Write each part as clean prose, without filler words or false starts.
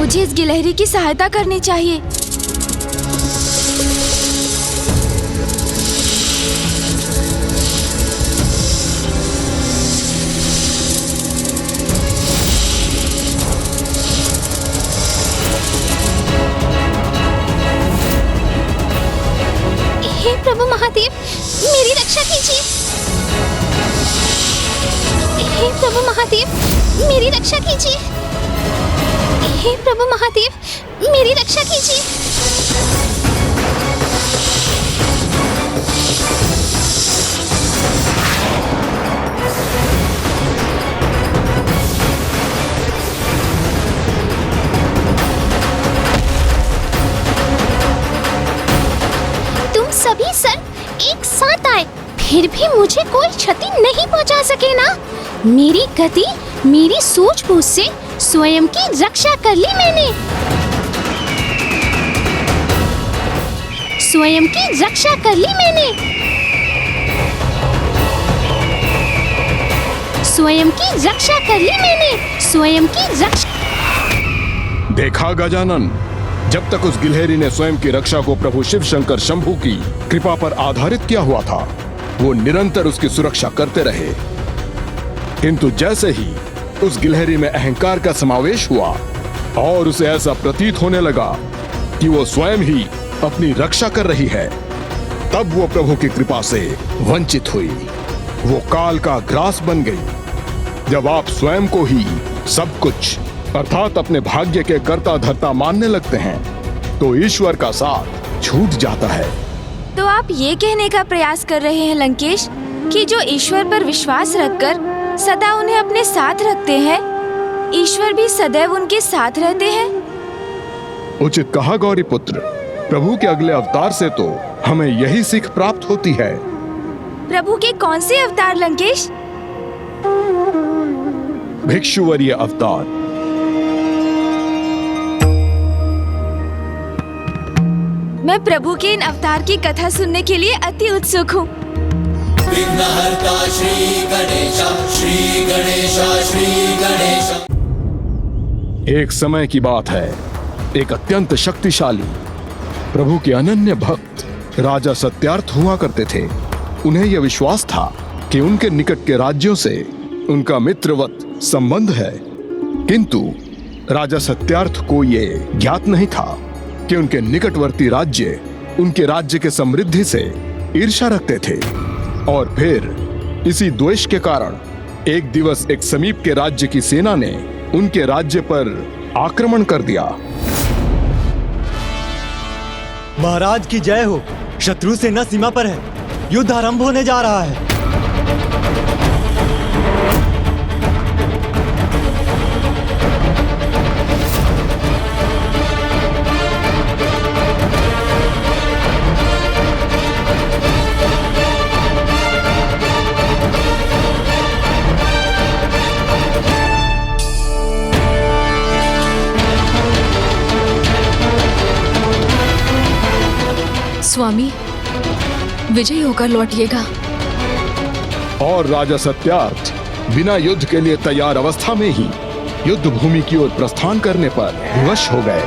मुझे इस गिलहरी की सहायता करनी चाहिए। हे प्रभु महादेव, मेरी रक्षा कीजिए। हे प्रभु महादेव, मेरी रक्षा कीजिए। हे प्रभु महादेव, मेरी रक्षा कीजिए। तुम सभी सर एक साथ आए, फिर भी मुझे कोई क्षति नहीं पहुंचा सके ना। मेरी गति, मेरी सूझबूझ से स्वयं की रक्षा कर ली मैंने। स्वयं की रक्षा कर ली मैंने। स्वयं की रक्षा कर ली मैंने। स्वयं की रक्षा। देखा गजानन, जब तक उस गिलहरी ने स्वयं की रक्षा को प्रभु शिव शंकर शंभू की कृपा पर आधारित किया हुआ था, वो निरंतर उसकी सुरक्षा करते रहे। किंतु जैसे ही उस गिलहरी में अहंकार का समावेश हुआ और उसे ऐसा प्रतीत होने लगा कि वो स्वयं ही अपनी रक्षा कर रही है, तब वो प्रभु की कृपा से वंचित हुई। वो काल का ग्रास बन गई। जब आप स्वयं को ही सब कुछ अर्थात अपने भाग्य के कर्ता धर्ता मानने लगते हैं, तो ईश्वर का साथ छूट जाता है। तो आप ये कहने का प्रयास कर रहे हैं लंकेश कि जो ईश्वर पर विश्वास रखकर सदा उन्हें अपने साथ रखते हैं, ईश्वर भी सदैव उनके साथ रहते हैं। उचित कहा गौरी पुत्र। प्रभु के अगले अवतार से तो हमें यही सीख प्राप्त होती है। प्रभु के कौन से अवतार लंकेश? भिक्षुवर्य अवतार। मैं प्रभु के इन अवतार की कथा सुनने के लिए अति उत्सुक हूँ। विघ्नहर्ता श्री गणेश, श्री गणेश, श्री गणेश। एक समय की बात है, एक अत्यंत शक्तिशाली प्रभु के अनन्य भक्त राजा सत्यार्थ हुआ करते थे। उन्हें यह विश्वास था कि उनके निकट के राज्यों से उनका मित्रवत संबंध है, किंतु राजा सत्यार्थ को ये ज्ञात नहीं था कि उनके निकटवर्ती राज्य उनके राज्य के समृद्धि से ईर्ष्या रखते थे। और फिर इसी द्वेष के कारण एक दिवस एक समीप के राज्य की सेना ने उनके राज्य पर आक्रमण कर दिया। महाराज की जय हो। शत्रु सेना सीमा पर है, युद्ध आरंभ होने जा रहा है। स्वामी, विजयी होकर लौटिएगा। और राजा सत्यार्थ बिना युद्ध के लिए तैयार अवस्था में ही युद्ध भूमि की ओर प्रस्थान करने पर विवश हो गए,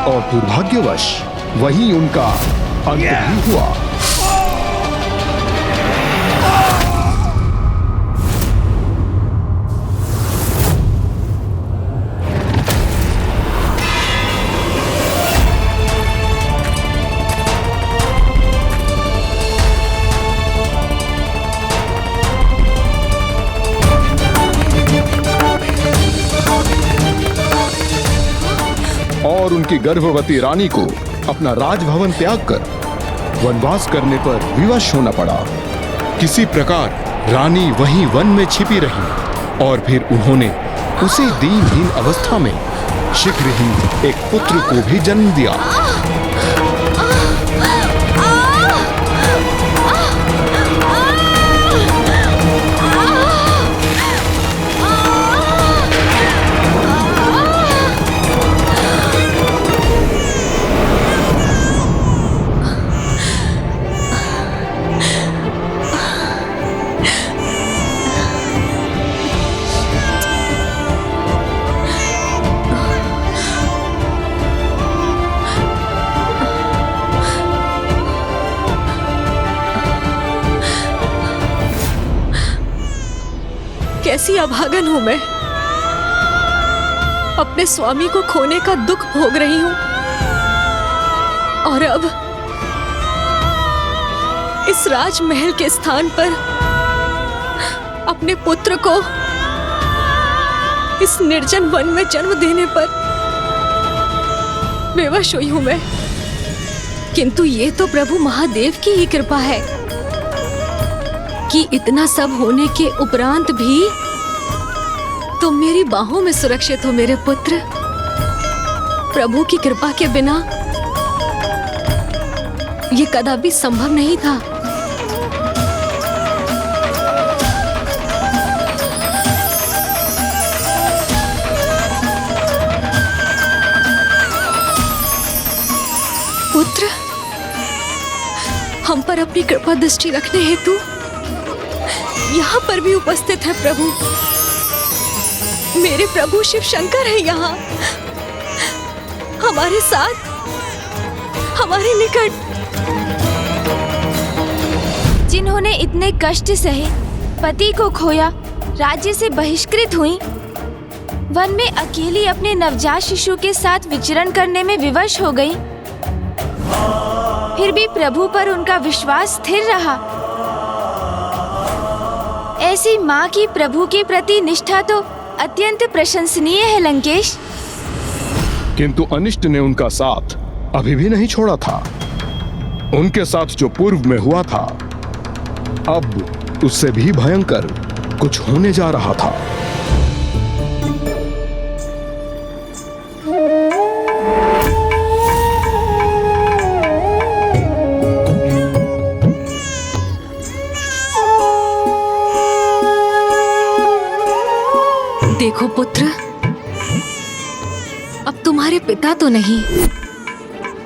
और दुर्भाग्यवश वही उनका अंत भी हुआ। और उनकी गर्भवती रानी को अपना राजभवन त्याग कर वनवास करने पर विवश होना पड़ा। किसी प्रकार रानी वहीं वन में छिपी रही और फिर उन्होंने उसी दीनहीन अवस्था में शीघ्र ही एक पुत्र को भी जन्म दिया। दासी अभागन हूं मैं। अपने स्वामी को खोने का दुख भोग रही हूं और अब इस राजमहल के स्थान पर अपने पुत्र को इस निर्जन वन में जन्म देने पर विवश हुई हूं मैं। किंतु ये तो प्रभु महादेव की ही कृपा है कि इतना सब होने के उपरांत भी तुम मेरी बाहों में सुरक्षित हो मेरे पुत्र। प्रभु की कृपा के बिना ये कदापि संभव नहीं था। पुत्र, हम पर अपनी कृपा दृष्टि रखने हेतु यहाँ पर भी उपस्थित है प्रभु। मेरे प्रभु शिव शंकर है यहाँ हमारे साथ, हमारे निकट। जिन्होंने इतने कष्ट सहे, पति को खोया, राज्य से बहिष्कृत हुई, वन में अकेली अपने नवजात शिशु के साथ विचरण करने में विवश हो गई, फिर भी प्रभु पर उनका विश्वास स्थिर रहा। ऐसी माँ की प्रभु के प्रति निष्ठा तो अत्यंत प्रशंसनीय है लंकेश। किंतु अनिष्ट ने उनका साथ अभी भी नहीं छोड़ा था। उनके साथ जो पूर्व में हुआ था, अब उससे भी भयंकर कुछ होने जा रहा था। देखो पुत्र, अब तुम्हारे पिता तो नहीं,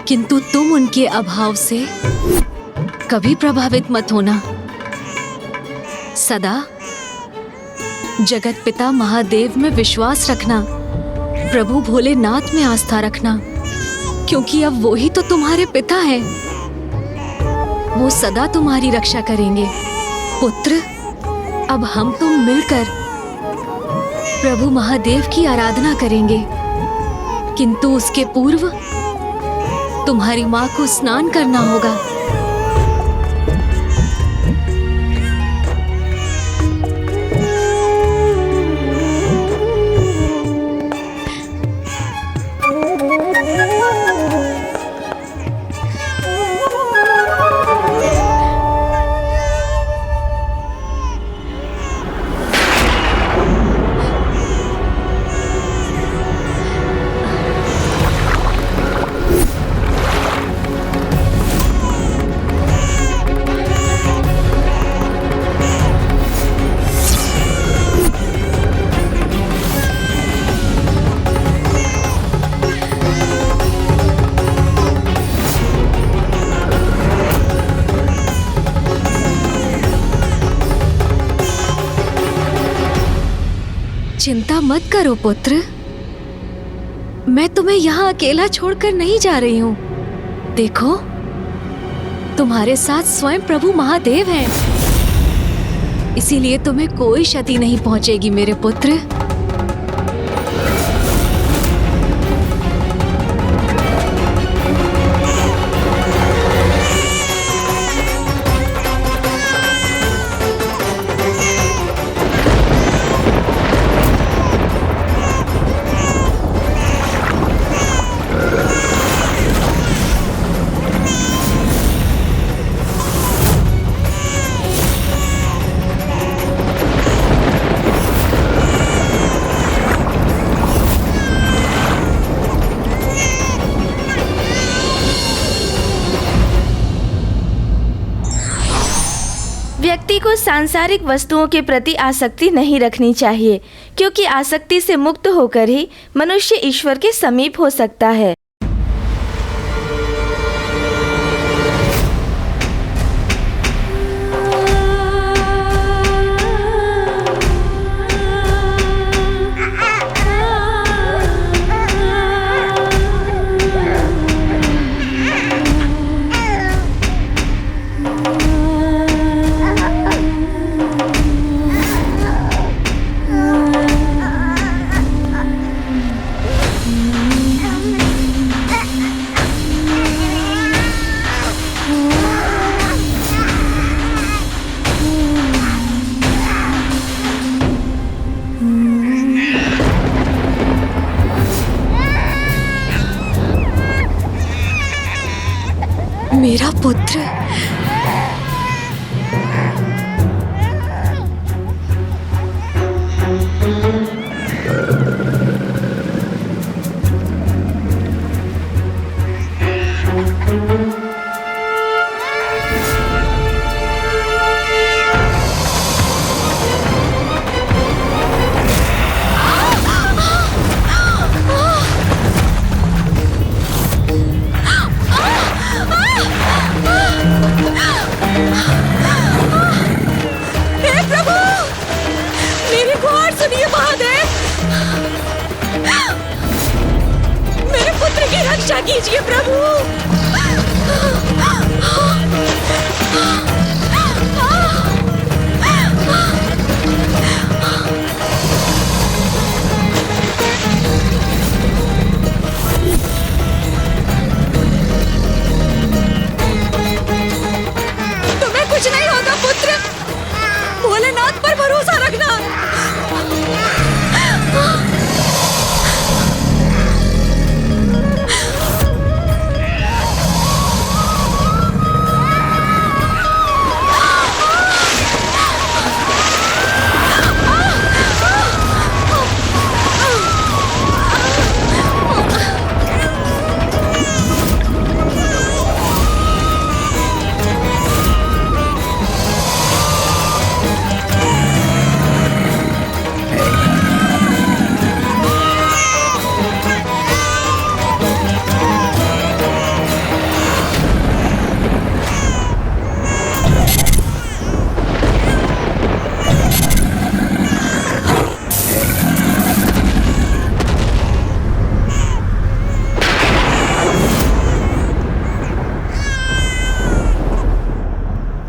किंतु तुम उनके अभाव से कभी प्रभावित मत होना। सदा जगत पिता महादेव में विश्वास रखना, प्रभु भोलेनाथ में आस्था रखना, क्योंकि अब वो ही तो तुम्हारे पिता हैं। वो सदा तुम्हारी रक्षा करेंगे। पुत्र, अब हम तुम मिलकर प्रभु महादेव की आराधना करेंगे, किंतु उसके पूर्व तुम्हारी माँ को स्नान करना होगा। चिंता मत करो पुत्र, मैं तुम्हें यहाँ अकेला छोड़कर नहीं जा रही हूँ। देखो, तुम्हारे साथ स्वयं प्रभु महादेव हैं, इसीलिए तुम्हें कोई क्षति नहीं पहुँचेगी मेरे पुत्र। व्यक्ति को सांसारिक वस्तुओं के प्रति आसक्ति नहीं रखनी चाहिए, क्योंकि आसक्ति से मुक्त होकर ही मनुष्य ईश्वर के समीप हो सकता है। मेरा पुत्र। मेरी गुहार सुनिए महादेव। मेरे पुत्र की रक्षा कीजिए प्रभु। तुम्हें कुछ नहीं होगा पुत्र, भोलेनाथ पर भरोसा रखना।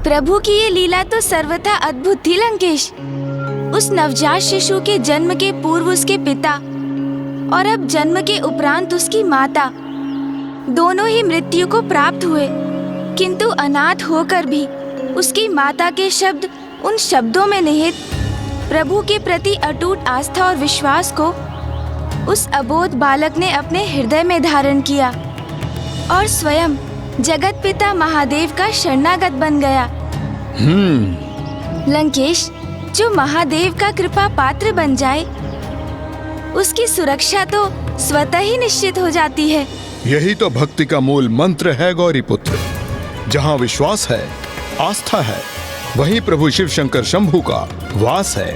प्रभु की ये लीला तो सर्वथा अद्भुत थी लंकेश। उस नवजात शिशु के जन्म के पूर्व उसके पिता और अब जन्म के उपरांत उसकी माता दोनों ही मृत्यु को प्राप्त हुए, किंतु अनाथ होकर भी उसकी माता के शब्द उन शब्दों में निहित प्रभु के प्रति अटूट आस्था और विश्वास को उस अबोध बालक ने अपने हृदय में धारण किया और स्वयं जगत पिता महादेव का शरणागत बन गया। लंकेश, जो महादेव का कृपा पात्र बन जाए उसकी सुरक्षा तो स्वतः ही निश्चित हो जाती है। यही तो भक्ति का मूल मंत्र है गौरी पुत्र। जहाँ विश्वास है, आस्था है, वहीं प्रभु शिव शंकर शंभू का वास है।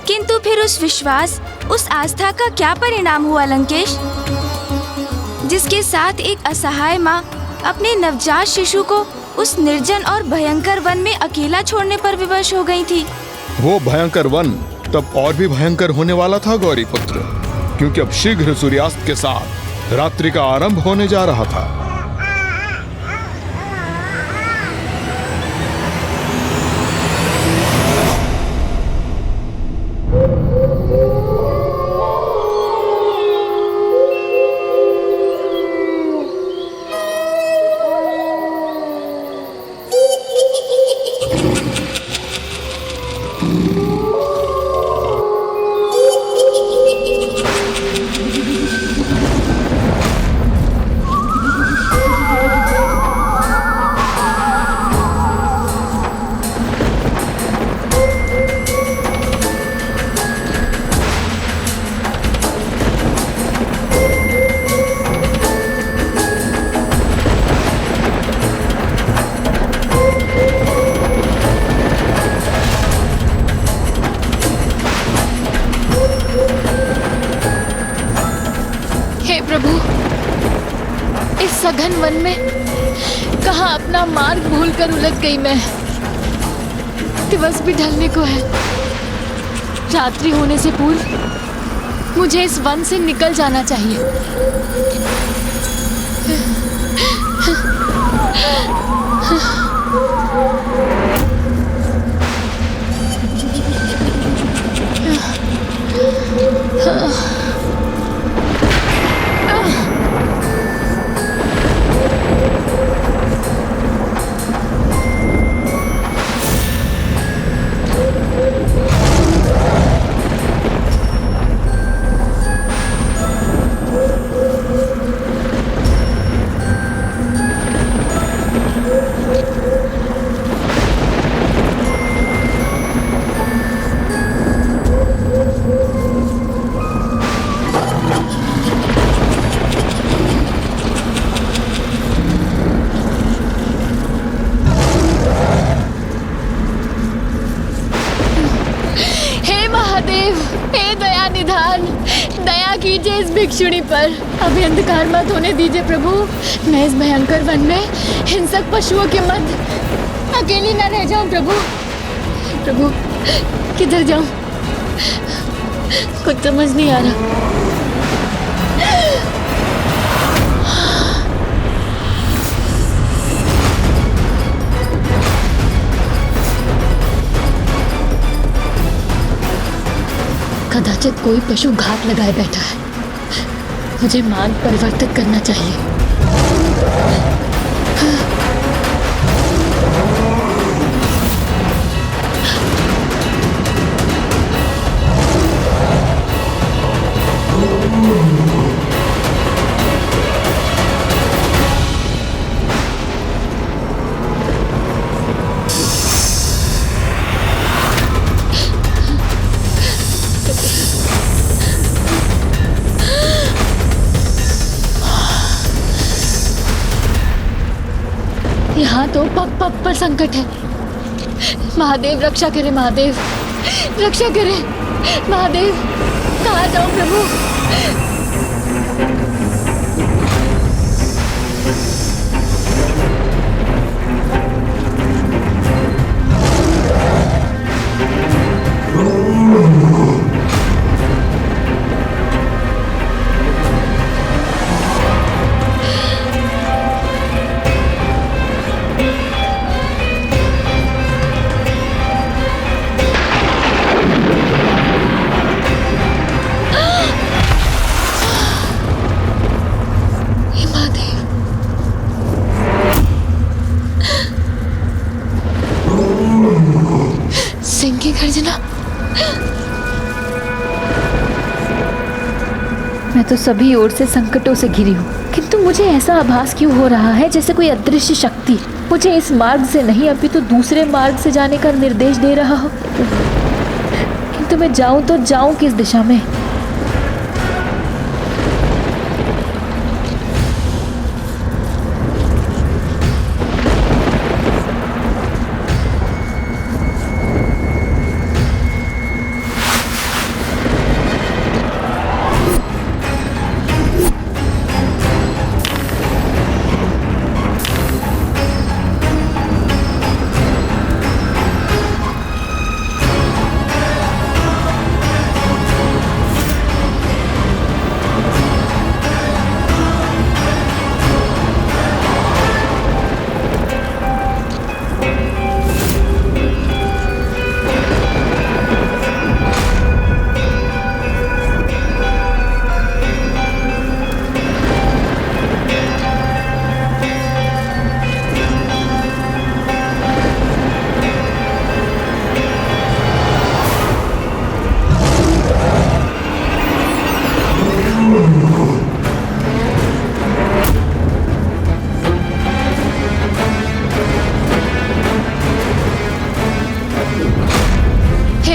किंतु फिर उस विश्वास, उस आस्था का क्या परिणाम हुआ लंकेश, जिसके साथ एक असहाय माँ अपने नवजात शिशु को उस निर्जन और भयंकर वन में अकेला छोड़ने पर विवश हो गई थी? वो भयंकर वन तब और भी भयंकर होने वाला था गौरी पुत्र, क्योंकि अब शीघ्र सूर्यास्त के साथ रात्रि का आरंभ होने जा रहा था। सघन वन में कहाँ अपना मार्ग भूलकर उलझ गई मैं। दिवस भी ढलने को है। रात्रि होने से पूर्व मुझे इस वन से निकल जाना चाहिए। भिक्षुणी पर अभी अंधकार मत होने दीजिए प्रभु। मैं इस भयंकर वन में हिंसक पशुओं के मध्य अकेली न रह जाऊं प्रभु। प्रभु किधर जाऊं, कुछ समझ नहीं आ रहा। कदाचित कोई पशु घात लगाए बैठा है। मुझे मार्ग परिवर्तित करना चाहिए। यहाँ तो पग पग पर संकट है। महादेव रक्षा करे, महादेव रक्षा करे। महादेव कहाँ जाऊं प्रभु। सिंह की गर्जना। मैं तो सभी ओर से संकटों से घिरी हूँ, किंतु मुझे ऐसा आभास क्यों हो रहा है जैसे कोई अदृश्य शक्ति मुझे इस मार्ग से नहीं अपितु दूसरे मार्ग से जाने का निर्देश दे रहा हो। किंतु मैं जाऊं तो जाऊं किस दिशा में।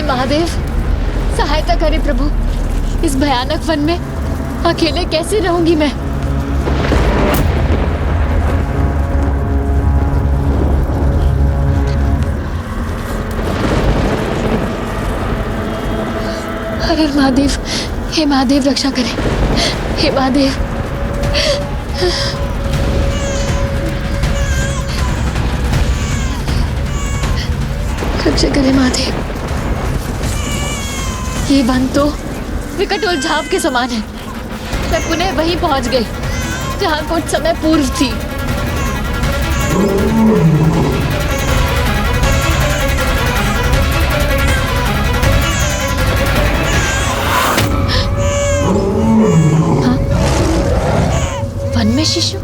महादेव सहायता करे प्रभु। इस भयानक वन में अकेले कैसे रहूंगी मैं। अरे महादेव, हे महादेव रक्षा करे, हे महादेव। रक्षा करे महादेव। ये वन तो विकट उलझाव के समान है। मैं पुनः वहीं पहुंच गई जहां कुछ समय पूर्व थी। हाँ? वन में शिशु।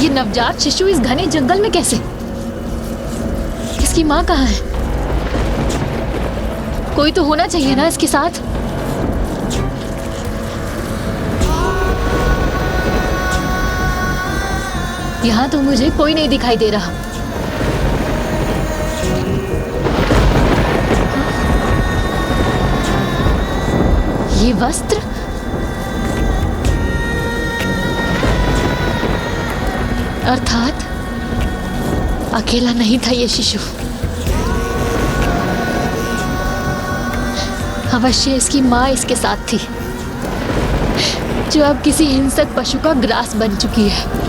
ये नवजात शिशु इस घने जंगल में कैसे? इसकी माँ कहाँ है? कोई तो होना चाहिए ना इसके साथ। यहाँ तो मुझे कोई नहीं दिखाई दे रहा। ये वस्त्र, अर्थात अकेला नहीं था ये शिशु। अवश्य इसकी माँ इसके साथ थी, जो अब किसी हिंसक पशु का ग्रास बन चुकी है।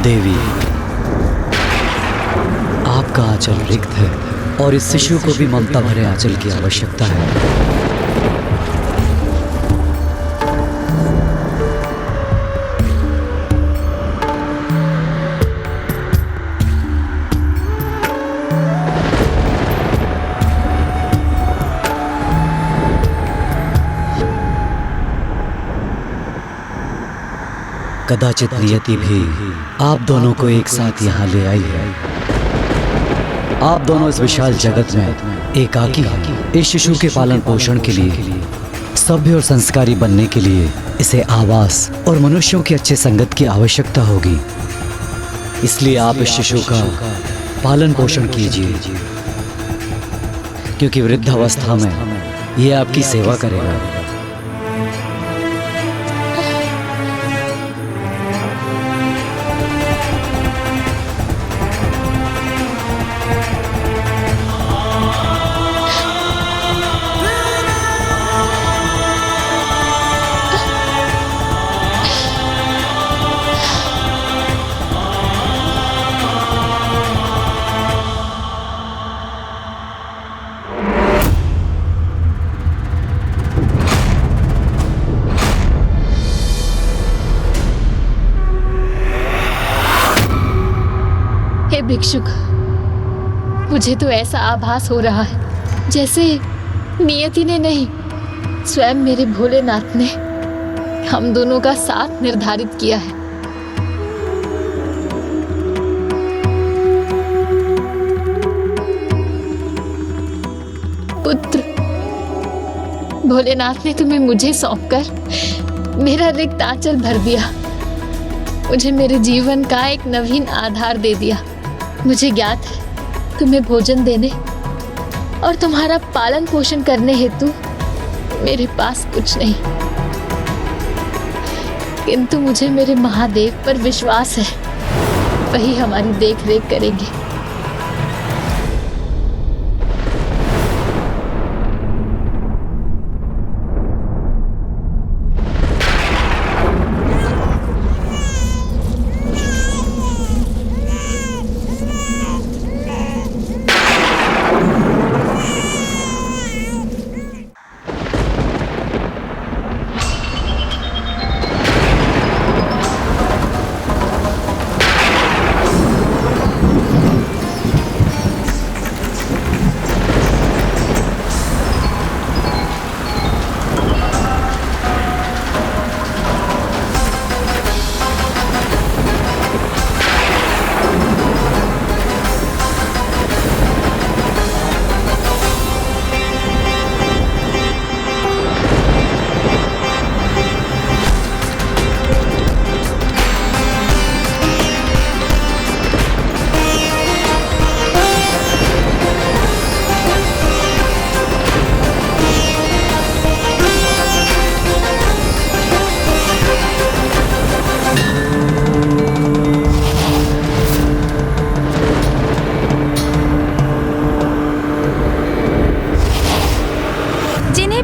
देवी, आपका आंचल रिक्त है और इस शिशु को भी ममता भरे आंचल की आवश्यकता है। कदाचित नियति भी आप दोनों को एक साथ यहाँ ले आई है। आप दोनों इस विशाल जगत में एकाकी हैं। इस शिशु के पालन पोषण के लिए, सभ्य और संस्कारी बनने के लिए इसे आवास और मनुष्यों की अच्छे संगत की आवश्यकता होगी। इसलिए आप इस शिशु का पालन पोषण कीजिए, क्योंकि वृद्धावस्था में यह आपकी सेवा करेगा। भिक्षुक, मुझे तो ऐसा आभास हो रहा है जैसे नियति ने नहीं, स्वयं मेरे भोलेनाथ ने हम दोनों का साथ निर्धारित किया है। पुत्र, भोलेनाथ ने तुम्हें मुझे सौंपकर मेरा रिक्त आंचल भर दिया, मुझे मेरे जीवन का एक नवीन आधार दे दिया। मुझे ज्ञात है तुम्हें भोजन देने और तुम्हारा पालन पोषण करने हेतु मेरे पास कुछ नहीं, किंतु मुझे मेरे महादेव पर विश्वास है, वही हमारी देख रेख करेंगे।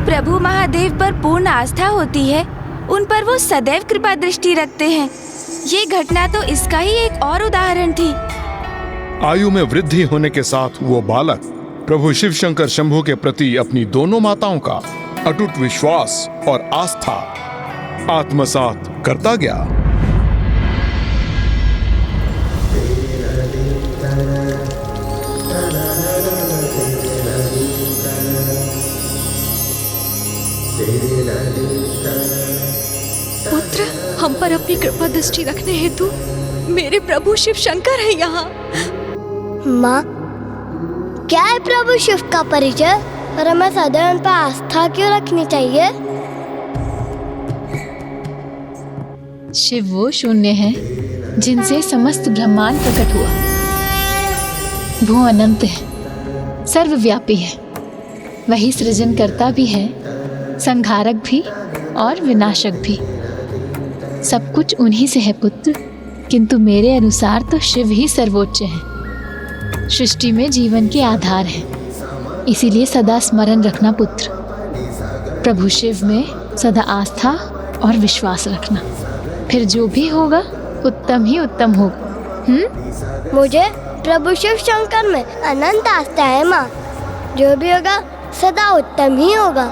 प्रभु महादेव पर पूर्ण आस्था होती है, उन पर वो सदैव कृपा दृष्टि रखते हैं। ये घटना तो इसका ही एक और उदाहरण थी। आयु में वृद्धि होने के साथ वो बालक प्रभु शिव शंकर शंभू के प्रति अपनी दोनों माताओं का अटूट विश्वास और आस्था आत्मसात करता गया। पुत्र, हम पर अपनी कृपा दृष्टि रखने हेतु मेरे प्रभु शिव शंकर है यहाँ। माँ, क्या है प्रभु शिव का परिचय और हमें सदैव उन पर आस्था क्यों रखनी चाहिए? शिव वो शून्य है जिनसे समस्त ब्रह्मांड प्रकट हुआ। वो अनंत है, सर्वव्यापी है। वही सृजनकर्ता भी है, संहारक भी और विनाशक भी। सब कुछ उन्हीं से है पुत्र, किंतु मेरे अनुसार तो शिव ही सर्वोच्च है। सृष्टि में जीवन के आधार है, इसीलिए सदा स्मरण रखना पुत्र। प्रभु शिव में सदा आस्था और विश्वास रखना, फिर जो भी होगा उत्तम ही उत्तम होगा। मुझे प्रभु शिव शंकर में अनंत आस्था है माँ। जो भी होगा सदा उत्तम ही होगा।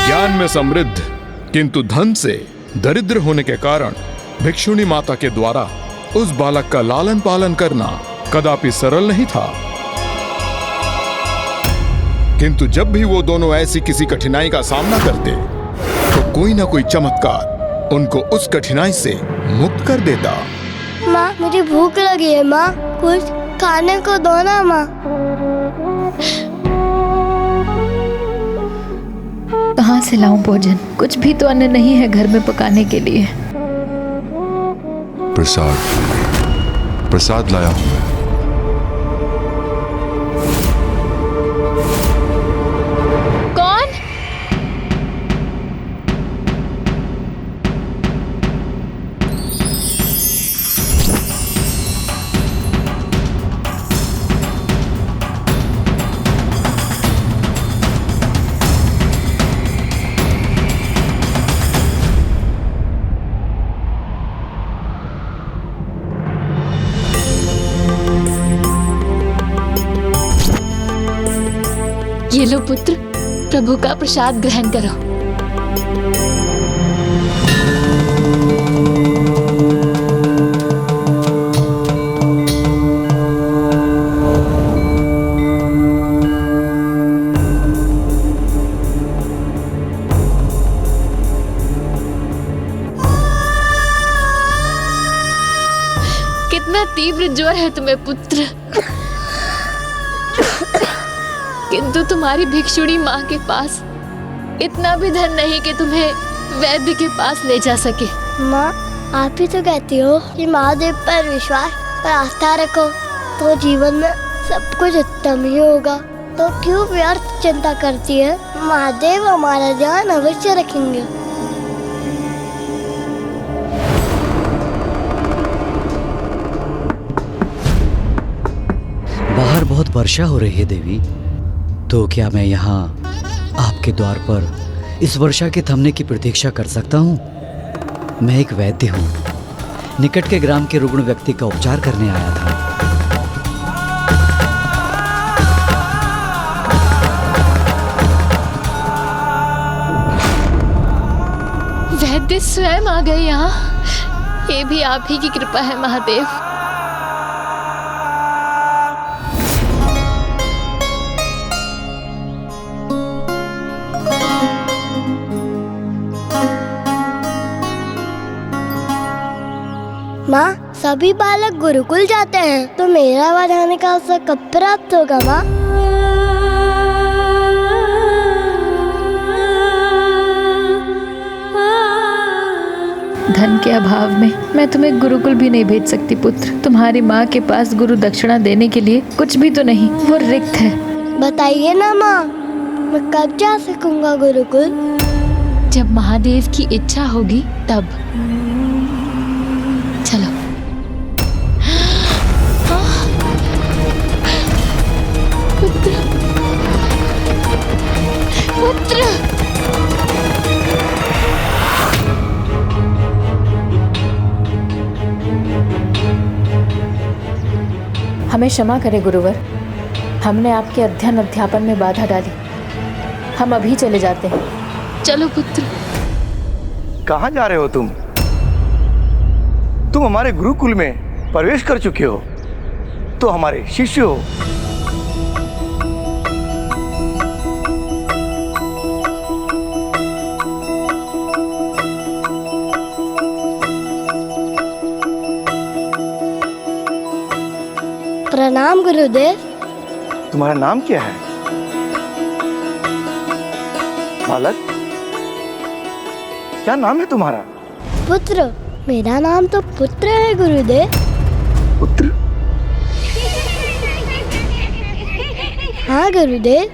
ज्ञान में समृद्ध किंतु धन से दरिद्र होने के कारण भिक्षुणी माता के द्वारा उस बालक का लालन पालन करना कदापि सरल नहीं था। किंतु जब भी वो दोनों ऐसी किसी कठिनाई का सामना करते तो कोई ना कोई चमत्कार उनको उस कठिनाई से मुक्त कर देता। माँ, मुझे भूख लगी है माँ, कुछ खाने को दो ना माँ। कहाँ से लाऊं भोजन? कुछ भी तो अन्न नहीं है घर में पकाने के लिए। प्रसाद लाया हूं मैं। कौन? ये लो पुत्र, प्रभु का प्रसाद ग्रहण करो। कितना तीव्र ज्वर है तुम्हें पुत्र, किंतु तुम्हारी भिक्षुणी माँ के पास इतना भी धन नहीं कि तुम्हें वैद्य के पास ले जा सके। माँ, आप ही तो कहती हो कि महादेव पर विश्वास और आस्था रखो तो जीवन में सब कुछ उत्तम ही होगा। तो क्यों व्यर्थ चिंता करती है? महादेव हमारा ध्यान अवश्य रखेंगे। बाहर बहुत वर्षा हो रही है देवी, तो क्या मैं यहाँ आपके द्वार पर इस वर्षा के थमने की प्रतीक्षा कर सकता हूँ? मैं एक वैद्य हूँ, निकट के ग्राम के रुग्ण व्यक्ति का उपचार करने आया था। वैद्य स्वयं आ गए यहाँ। ये भी आप ही की कृपा है महादेव। माँ, सभी बालक गुरुकुल जाते हैं तो मेरा वहाँ जाने का अवसर कब प्राप्त होगा माँ? धन के अभाव में मैं तुम्हें गुरुकुल भी नहीं भेज सकती पुत्र। तुम्हारी माँ के पास गुरु दक्षिणा देने के लिए कुछ भी तो नहीं, वो रिक्त है। बताइए ना माँ, मैं कब जा सकूंगा गुरुकुल? जब महादेव की इच्छा होगी तब। चलो। पुत्र, पुत्र। हमें क्षमा करें गुरुवर, हमने आपके अध्ययन अध्यापन में बाधा डाली। हम अभी चले जाते हैं। चलो पुत्र। कहाँ जा रहे हो तुम? तुम हमारे गुरुकुल में प्रवेश कर चुके हो तो हमारे शिष्य हो। प्रणाम गुरुदेव। तुम्हारा नाम क्या है बालक? क्या नाम है तुम्हारा? पुत्र। मेरा नाम तो पुत्र है गुरुदेव। पुत्र? हाँ गुरुदेव,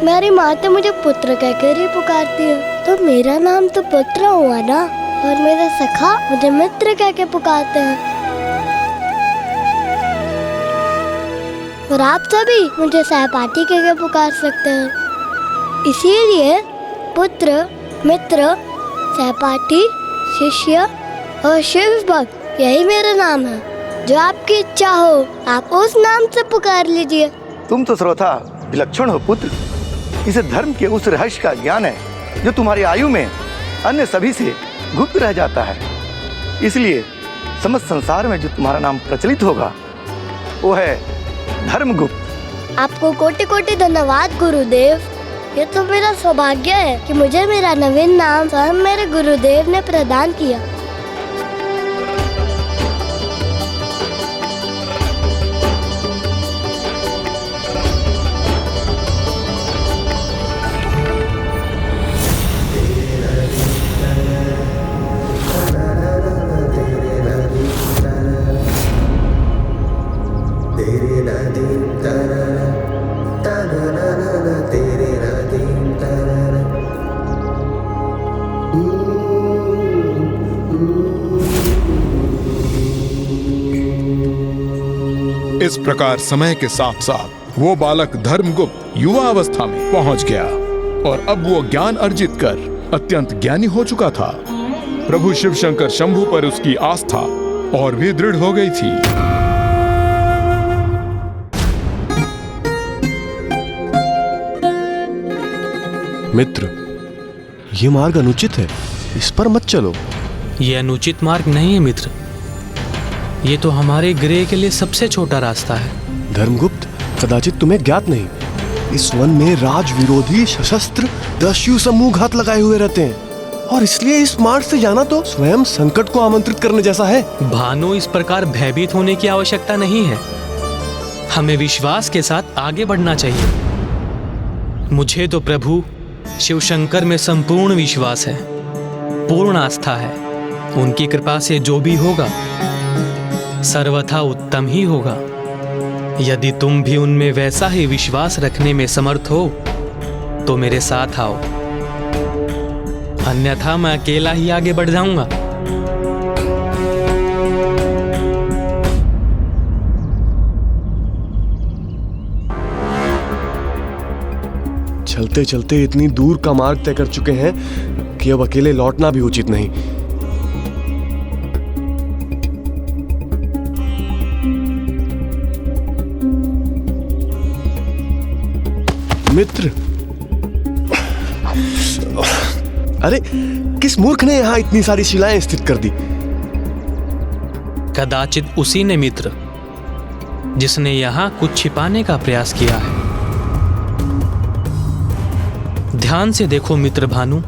मेरी माँ तो मुझे पुत्र कहकर ही पुकारती है, तो मेरा नाम तो पुत्र हुआ ना। और मेरे सखा मुझे मित्र कह के पुकारते हैं, और आप सभी मुझे सहपाठी कह के पुकार सकते हैं। इसीलिए पुत्र, मित्र, सहपाठी, शिष्य और शिव भक्त, यही मेरा नाम है। जो आपकी इच्छा हो आप उस नाम से पुकार लीजिए। तुम तो सर्वथा विलक्षण हो पुत्र। इसे धर्म के उस रहस्य का ज्ञान है जो तुम्हारी आयु में अन्य सभी से गुप्त रह जाता है। इसलिए समस्त संसार में जो तुम्हारा नाम प्रचलित होगा वो है धर्मगुप्त। आपको कोटि कोटि धन्यवाद गुरुदेव। ये तो मेरा सौभाग्य है कि मुझे मेरा नवीन नाम स्वयं मेरे गुरुदेव ने प्रदान किया। इस प्रकार समय के साथ साथ वो बालक धर्मगुप्त युवा अवस्था में पहुंच गया और अब वो ज्ञान अर्जित कर अत्यंत ज्ञानी हो चुका था। प्रभु शिव शंकर शंभु पर उसकी आस्था और भी दृढ़ हो गई थी। मित्र, ये मार्ग अनुचित है, इस पर मत चलो। ये अनुचित मार्ग नहीं है मित्र, ये तो हमारे गृह के लिए सबसे छोटा रास्ता है। धर्मगुप्त, कदाचित तुम्हें ज्ञात नहीं, इस वन में राज विरोधी सशस्त्र दस्यु समूह घात लगाए हुए रहते हैं, और इसलिए इस मार्ग से जाना तो स्वयं संकट को आमंत्रित करने जैसा है। भानु, इस प्रकार भयभीत होने की आवश्यकता नहीं है। हमें विश्वास के साथ आगे बढ़ना चाहिए। मुझे तो प्रभु शिव शंकर में संपूर्ण विश्वास है, पूर्ण आस्था है। उनकी कृपा से जो भी होगा सर्वथा उत्तम ही होगा। यदि तुम भी उनमें वैसा ही विश्वास रखने में समर्थ हो तो मेरे साथ आओ, अन्यथा मैं अकेला ही आगे बढ़ जाऊंगा। चलते चलते इतनी दूर का मार्ग तय कर चुके हैं कि अब अकेले लौटना भी उचित नहीं। मित्र, अरे किस मूर्ख ने यहाँ इतनी सारी शिलाएं स्थित कर दी? कदाचित उसी ने मित्र, जिसने यहाँ कुछ छिपाने का प्रयास किया है। ध्यान से देखो मित्र भानु,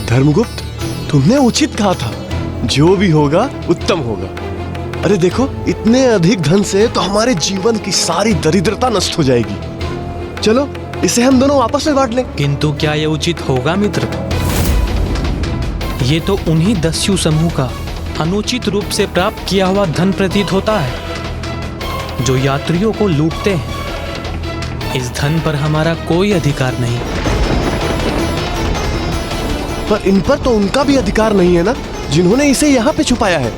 धर्मगुप्त, तुमने उचित कहा था, जो भी होगा उत्तम होगा। अरे देखो, इतने अधिक धन से तो हमारे जीवन की सारी दरिद्रता नष्ट हो जाएगी। चलो इसे हम दोनों आपस में बांट लें। किंतु क्या यह उचित होगा मित्र? ये तो उन्हीं दस्यु समूह का अनुचित रूप से प्राप्त किया हुआ धन प्रतीत होता है, जो यात्रियों को लूटते हैं। इस धन पर हमारा कोई अधिकार नहीं। पर इन पर तो उनका भी अधिकार नहीं है ना, जिन्होंने इसे यहाँ पे छुपाया है।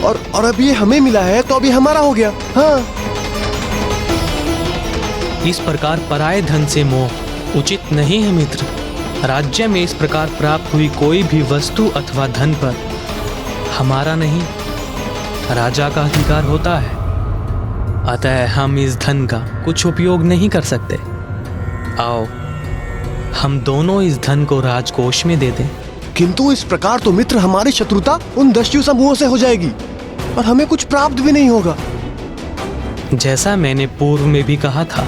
और अब ये हमें मिला है तो अभी हमारा हो गया। हाँ, इस प्रकार पराये धन से मोह उचित नहीं है मित्र। राज्य में इस प्रकार प्राप्त हुई कोई भी वस्तु अथवा धन पर हमारा नहीं, राजा का अधिकार होता है। अतः हम इस धन का कुछ उपयोग नहीं कर सकते। आओ हम दोनों इस धन को राजकोष में दे दें। किंतु इस प्रकार तो मित्र हमारी शत्रुता उन दस्यु समूहों से हो जाएगी और हमें कुछ प्राप्त भी नहीं होगा। जैसा मैंने पूर्व में भी कहा था,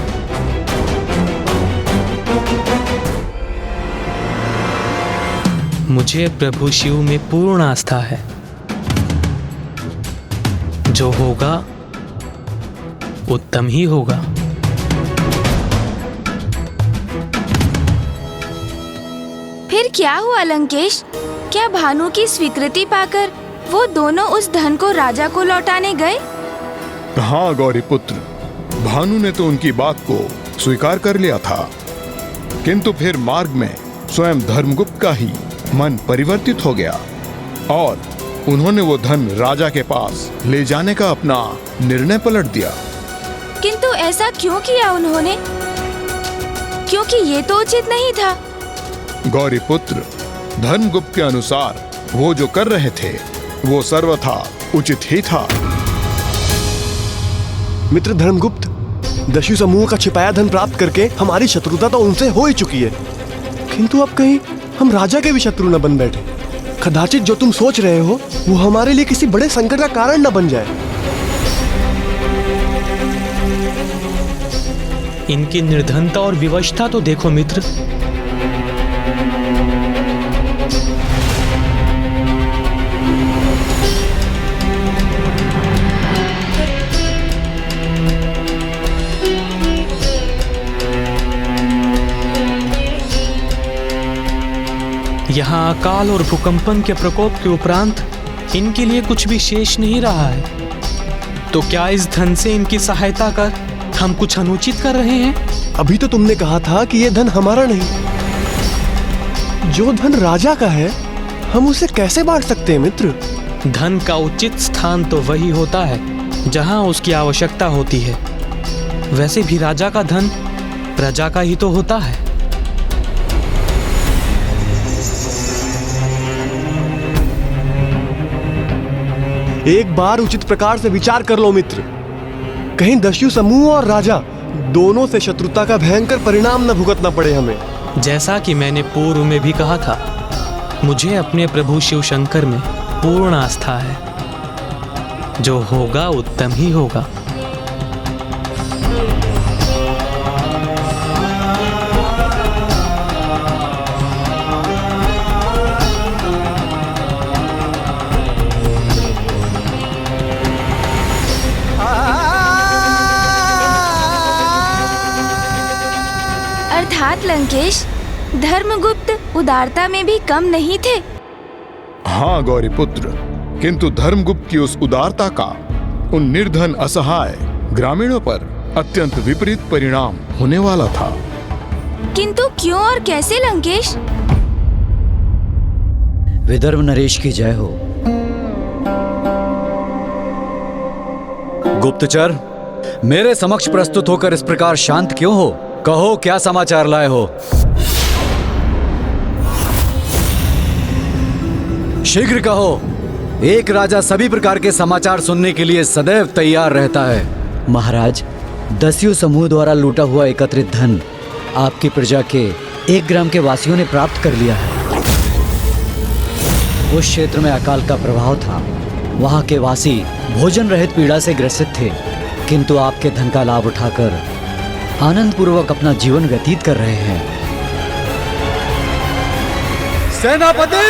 मुझे प्रभु शिव में पूर्ण आस्था है। जो होगा उत्तम ही होगा। फिर क्या हुआ लंकेश? क्या भानु की स्वीकृति पाकर वो दोनों उस धन को राजा को लौटाने गए? हाँ गौरी पुत्र, भानु ने तो उनकी बात को स्वीकार कर लिया था, किंतु फिर मार्ग में स्वयं धर्मगुप्त का ही मन परिवर्तित हो गया और उन्होंने वो धन राजा के पास ले जाने का अपना निर्णय पलट दिया। किंतु ऐसा क्यों किया उन्होंने? क्योंकि ये तो उचित नहीं था। गौरी पुत्र, धर्मगुप्त के अनुसार वो जो कर रहे थे वो सर्वथा उचित ही था। मित्र धर्मगुप्त, दस्यु समूह का छिपाया धन प्राप्त करके हमारी शत्रुता तो उनसे हो ही चुकी है, किंतु अब कहीं हम राजा के भी शत्रु न बन बैठे। कदाचित जो तुम सोच रहे हो वो हमारे लिए किसी बड़े संकट का कारण न बन जाए। इनकी निर्धनता और विवशता तो देखो मित्र। यहाँ अकाल और भूकंपन के प्रकोप के उपरांत इनके लिए कुछ भी शेष नहीं रहा है। तो क्या इस धन से इनकी सहायता कर हम कुछ अनुचित कर रहे हैं? अभी तो तुमने कहा था कि ये धन हमारा नहीं। जो धन राजा का है हम उसे कैसे बांट सकते हैं मित्र? धन का उचित स्थान तो वही होता है जहाँ उसकी आवश्यकता होती है। वैसे भी राजा का धन प्रजा का ही तो होता है। एक बार उचित प्रकार से विचार कर लो मित्र। कहीं दस्यु समूह और राजा दोनों से शत्रुता का भयंकर परिणाम न भुगतना पड़े हमें। जैसा कि मैंने पूर्व में भी कहा था, मुझे अपने प्रभु शिव शंकर में पूर्ण आस्था है। जो होगा उत्तम ही होगा। अर्थात लंकेश, धर्मगुप्त उदारता में भी कम नहीं थे। हाँ गौरी पुत्र, किंतु धर्मगुप्त की उस उदारता का उन निर्धन असहाय ग्रामीणों पर अत्यंत विपरीत परिणाम होने वाला था। किंतु क्यों और कैसे लंकेश? विदर्भ नरेश की जय हो। गुप्तचर, मेरे समक्ष प्रस्तुत होकर इस प्रकार शांत क्यों हो? कहो क्या समाचार लाए हो? शीघ्र कहो। एक राजा सभी प्रकार के समाचार सुनने के लिए सदैव तैयार रहता है। महाराज, दस्यु समूह द्वारा लूटा हुआ एकत्रित धन आपकी प्रजा के 1 ग्राम के वासियों ने प्राप्त कर लिया है। उस क्षेत्र में अकाल का प्रभाव था। वहां के वासी भोजन रहित पीड़ा से ग्रसित थे, किंतु आपके धन का लाभ उठाकर आनंद पूर्वक अपना जीवन व्यतीत कर रहे हैं। सेनापति!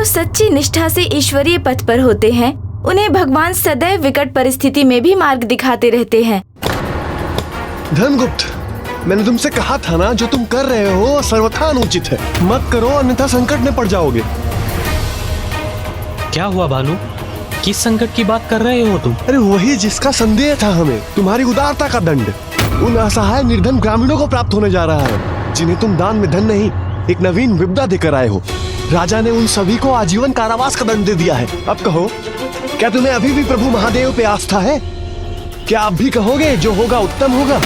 जो सच्ची निष्ठा से ईश्वरीय पथ पर होते हैं उन्हें भगवान सदैव विकट परिस्थिति में भी मार्ग दिखाते रहते हैं। धर्मगुप्त, मैंने तुमसे कहा था ना, जो तुम कर रहे हो सर्वथा अनुचित है। मत करो, अन्यथा संकट में पड़ जाओगे। क्या हुआ भानु? किस संकट की बात कर रहे हो तुम? अरे वही जिसका संदेह था हमें, तुम्हारी उदारता का दंड उन असहाय निर्धन ग्रामीणों को प्राप्त होने जा रहा है, जिन्हें तुम दान में धन नहीं, एक नवीन विपदा देकर आए हो। राजा ने उन सभी को आजीवन कारावास का दंड दे दिया है। अब कहो, क्या तुम्हें अभी भी प्रभु महादेव पे आस्था है? क्या आप भी कहोगे जो होगा उत्तम होगा?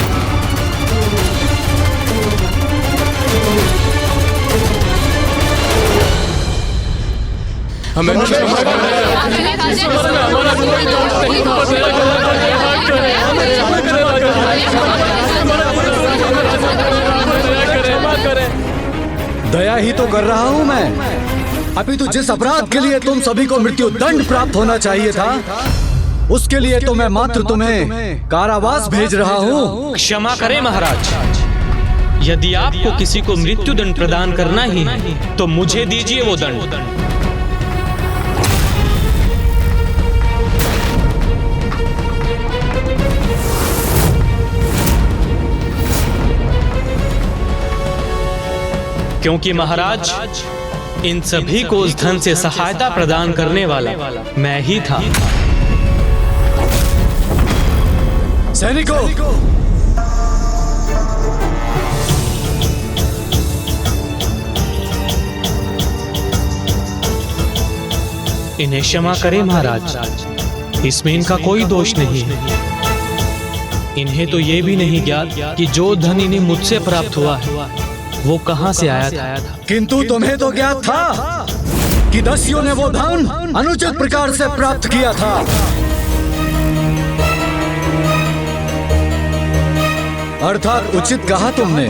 दया ही तो कर रहा हूँ मैं। अभी तो जिस अपराध के लिए तुम सभी को मृत्यु दंड प्राप्त होना चाहिए था, उसके लिए तो मैं मात्र तुम्हें कारावास भेज रहा हूँ। क्षमा करें महाराज, यदि आपको किसी को मृत्यु दंड प्रदान करना ही है तो मुझे दीजिए वो दंड। क्योंकि महाराज, इन सभी को उस धन से सहायता प्रदान करने वाला मैं ही था। सैनिकों, इन्हें क्षमा करें महाराज, इसमें इनका कोई दोष नहीं है। इन्हें तो ये भी नहीं ज्ञात कि जो धन इन्हें मुझसे प्राप्त हुआ है वो कहां से आया था। किंतु तुम्हें तो ज्ञात था कि दस्युओं ने वो धन अनुचित प्रकार से प्राप्त किया था। अर्थात उचित कहा तुमने।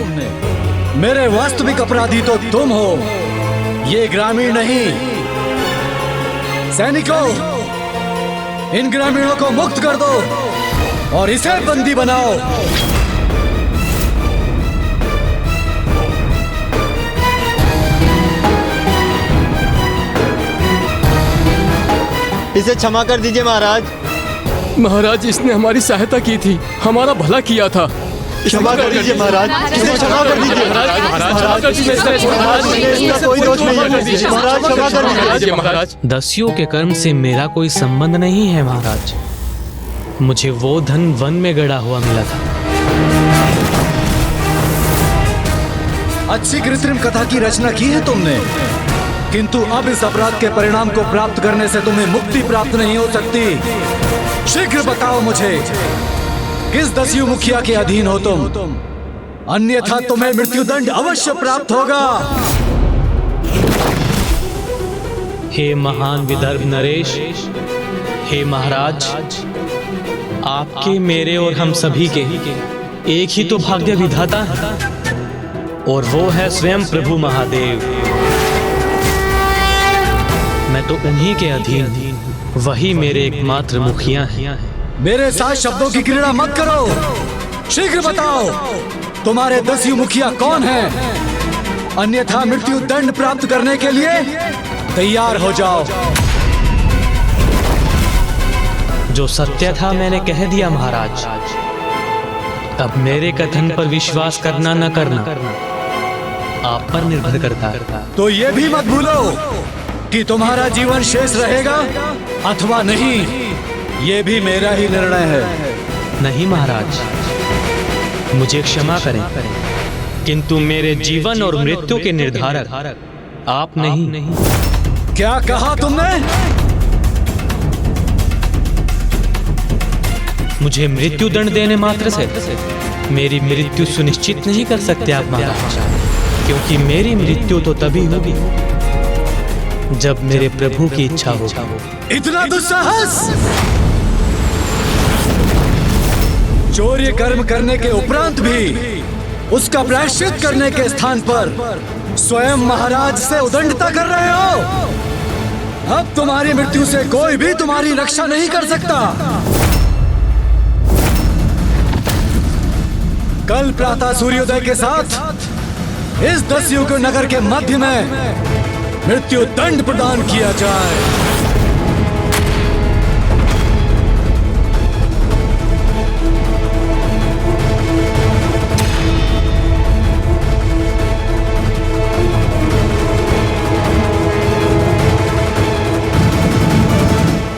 मेरे वास्तविक अपराधी तो तुम हो, ये ग्रामीण नहीं। सैनिकों, इन ग्रामीणों को मुक्त कर दो और इसे बंदी बनाओ। इसे क्षमा कर दीजिए महाराज। महाराज, इसने हमारी सहायता की थी, हमारा भला किया था। क्षमा कर दीजिए महाराज, इसे क्षमा कर दीजिए। महाराज, कोई दोष नहीं है। महाराज, क्षमा कर दीजिए महाराज। दस्युओं के कर्म से मेरा कोई संबंध नहीं है महाराज। मुझे वो धन वन में गड़ा हुआ मिला था। अच्छी कृत्रिम कथा की रचना की है तुमने, किंतु अब इस अपराध के परिणाम को प्राप्त करने से तुम्हें मुक्ति प्राप्त नहीं हो सकती। शीघ्र बताओ मुझे, किस दस्यु मुखिया के अधीन हो तुम? अन्यथा तुम्हें मृत्युदंड अवश्य प्राप्त होगा। हे महान विदर्भ नरेश, हे महाराज, आपके, मेरे और हम सभी के एक ही तो भाग्य विधाता है, और वो है स्वयं प्रभु महादेव। मैं तो उन्हीं के अधीन हूँ, वही मेरे एकमात्र मुखिया हैं। मेरे साथ शब्दों की क्रीड़ा मत करो। शीघ्र बताओ, तुम्हारे दस्यु मुखिया कौन हैं? अन्यथा मृत्यु दंड प्राप्त करने के लिए तैयार हो जाओ। जो सत्य था मैंने कह दिया महाराज। अब मेरे कथन पर विश्वास करना न करना आप पर निर्भर करता है। तो ये भी मत भूलो कि तुम्हारा जीवन शेष रहेगा अथवा नहीं, ये भी मेरा ही निर्णय है। नहीं महाराज, मुझे क्षमा करें, किंतु मेरे जीवन और मृत्यु के निर्धारक आप नहीं। क्या कहा तुमने? मुझे मृत्यु दंड देने मात्र से मेरी मृत्यु सुनिश्चित नहीं कर सकते आप महाराज, क्योंकि मेरी मृत्यु तो तभी होगी जब मेरे प्रभु की इच्छा हो। इतना दुस्साहस! चौर्य कर्म करने के उपरांत भी उसका प्रायश्चित करने के स्थान पर स्वयं महाराज से उदंडता कर रहे हो। अब तुम्हारी मृत्यु से कोई भी तुम्हारी रक्षा नहीं कर सकता। कल प्रातः सूर्योदय के साथ इस दस्युग नगर के मध्य में मृत्यु दंड प्रदान किया जाए।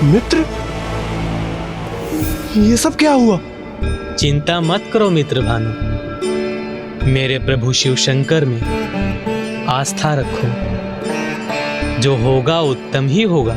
मित्र, ये सब क्या हुआ? चिंता मत करो मित्र भानु, मेरे प्रभु शिव शंकर में आस्था रखो। जो होगा उत्तम ही होगा।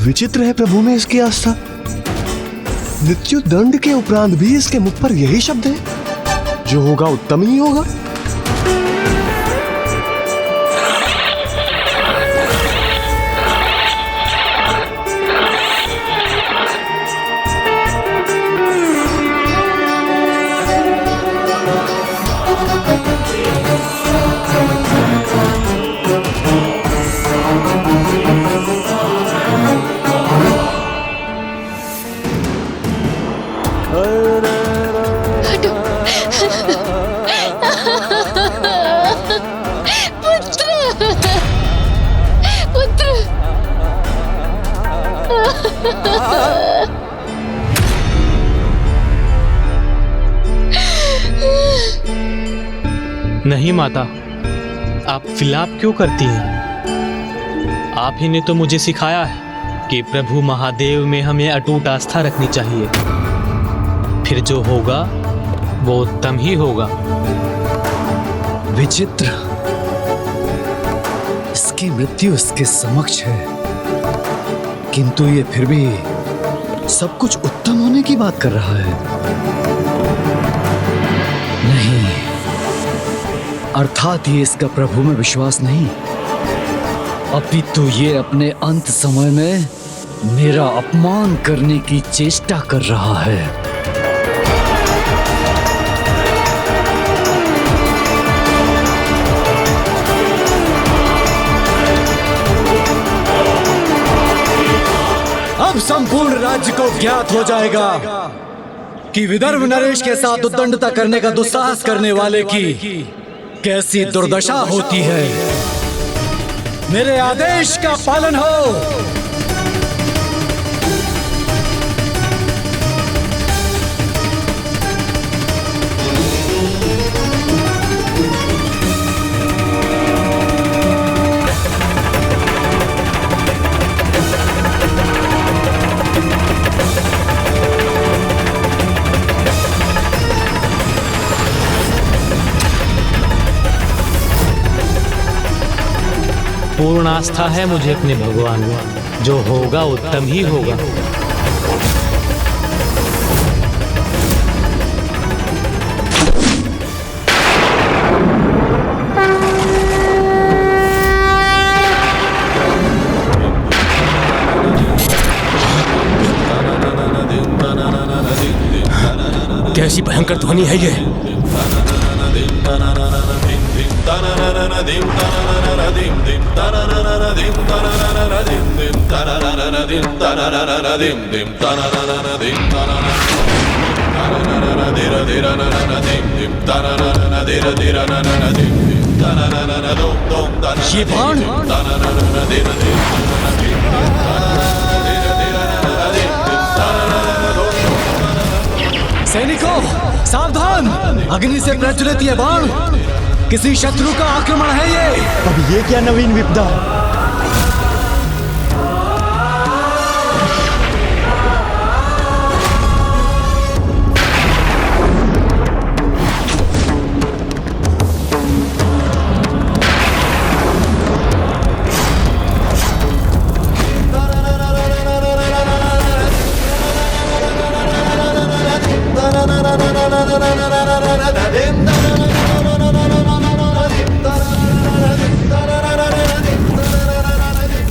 विचित्र है प्रभु में इसकी आस्था। मृत्यु दंड के उपरांत भी इसके मुख पर यही शब्द है, जो होगा उत्तम ही होगा। नहीं माता, आप विलाप क्यों करती हैं? आप ही ने तो मुझे सिखाया है कि प्रभु महादेव में हमें अटूट आस्था रखनी चाहिए। फिर जो होगा वो उत्तम ही होगा। विचित्र, इसकी मृत्यु इसके समक्ष है, किंतु ये फिर भी सब कुछ उत्तम होने की बात कर रहा है। नहीं, अर्थात ये इसका प्रभु में विश्वास नहीं, अपितु ये अपने अंत समय में मेरा अपमान करने की चेष्टा कर रहा है। अब संपूर्ण राज्य को ज्ञात हो जाएगा कि विदर्भ नरेश के साथ उद्दंडता करने का दुस्साहस करने वाले की कैसी दुर्दशा होती है। मेरे आदेश का पालन हो। पूर्ण आस्था है मुझे अपने भगवान में, जो होगा उत्तम ही होगा। कैसी भयंकर ध्वनि है ये? ये बाण सैनिकों, सावधान! अग्नि से प्रज्वलित ये बाण किसी शत्रु का आक्रमण है। ये अब ये क्या नवीन विपदा है?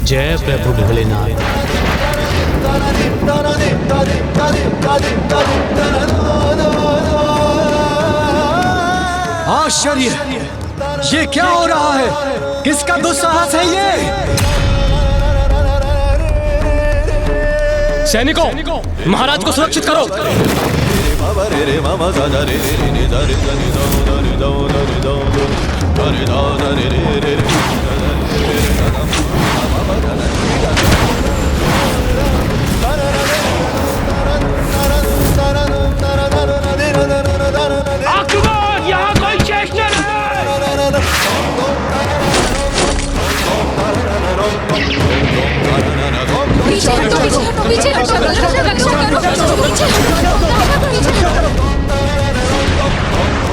जय प्रभु भोलेनाथ। आश्चर्य! ये क्या हो रहा है? किसका दुस्साहस है ये? सैनिकों, महाराज को सुरक्षित करो। यहाँ कोई शेष न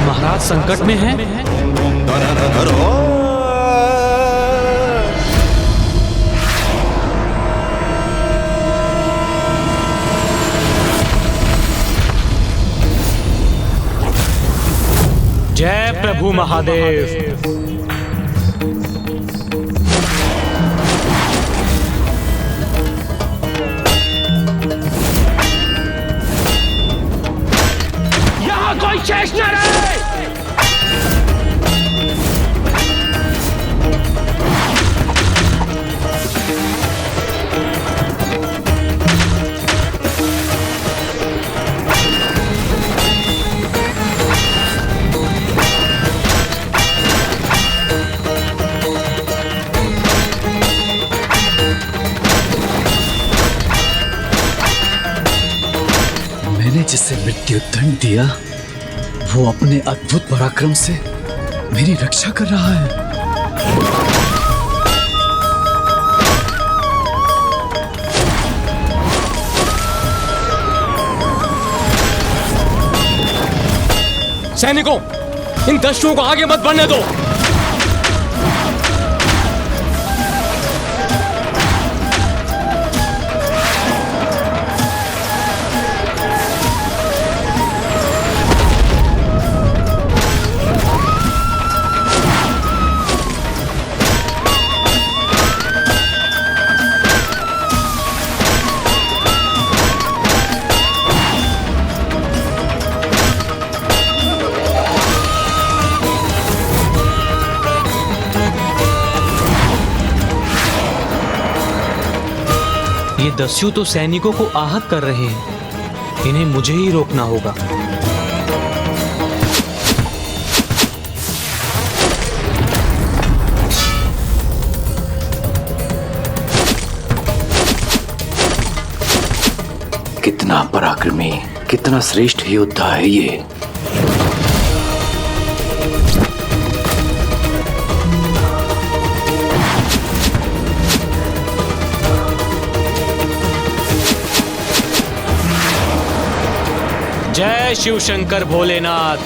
महाराज संकट में हैं। जय प्रभु महादेव। यहाँ कोई शेष न रहे। मैंने जिसे मृत्यु दंड दिया वो अपने अद्भुत पराक्रम से मेरी रक्षा कर रहा है। सैनिकों, इन दस्युओं को आगे मत बढ़ने दो। ये दस्यु तो सैनिकों को आहत कर रहे हैं। इन्हें मुझे ही रोकना होगा। कितना पराक्रमी, कितना श्रेष्ठ योद्धा है ये। जय शिव शंकर भोलेनाथ।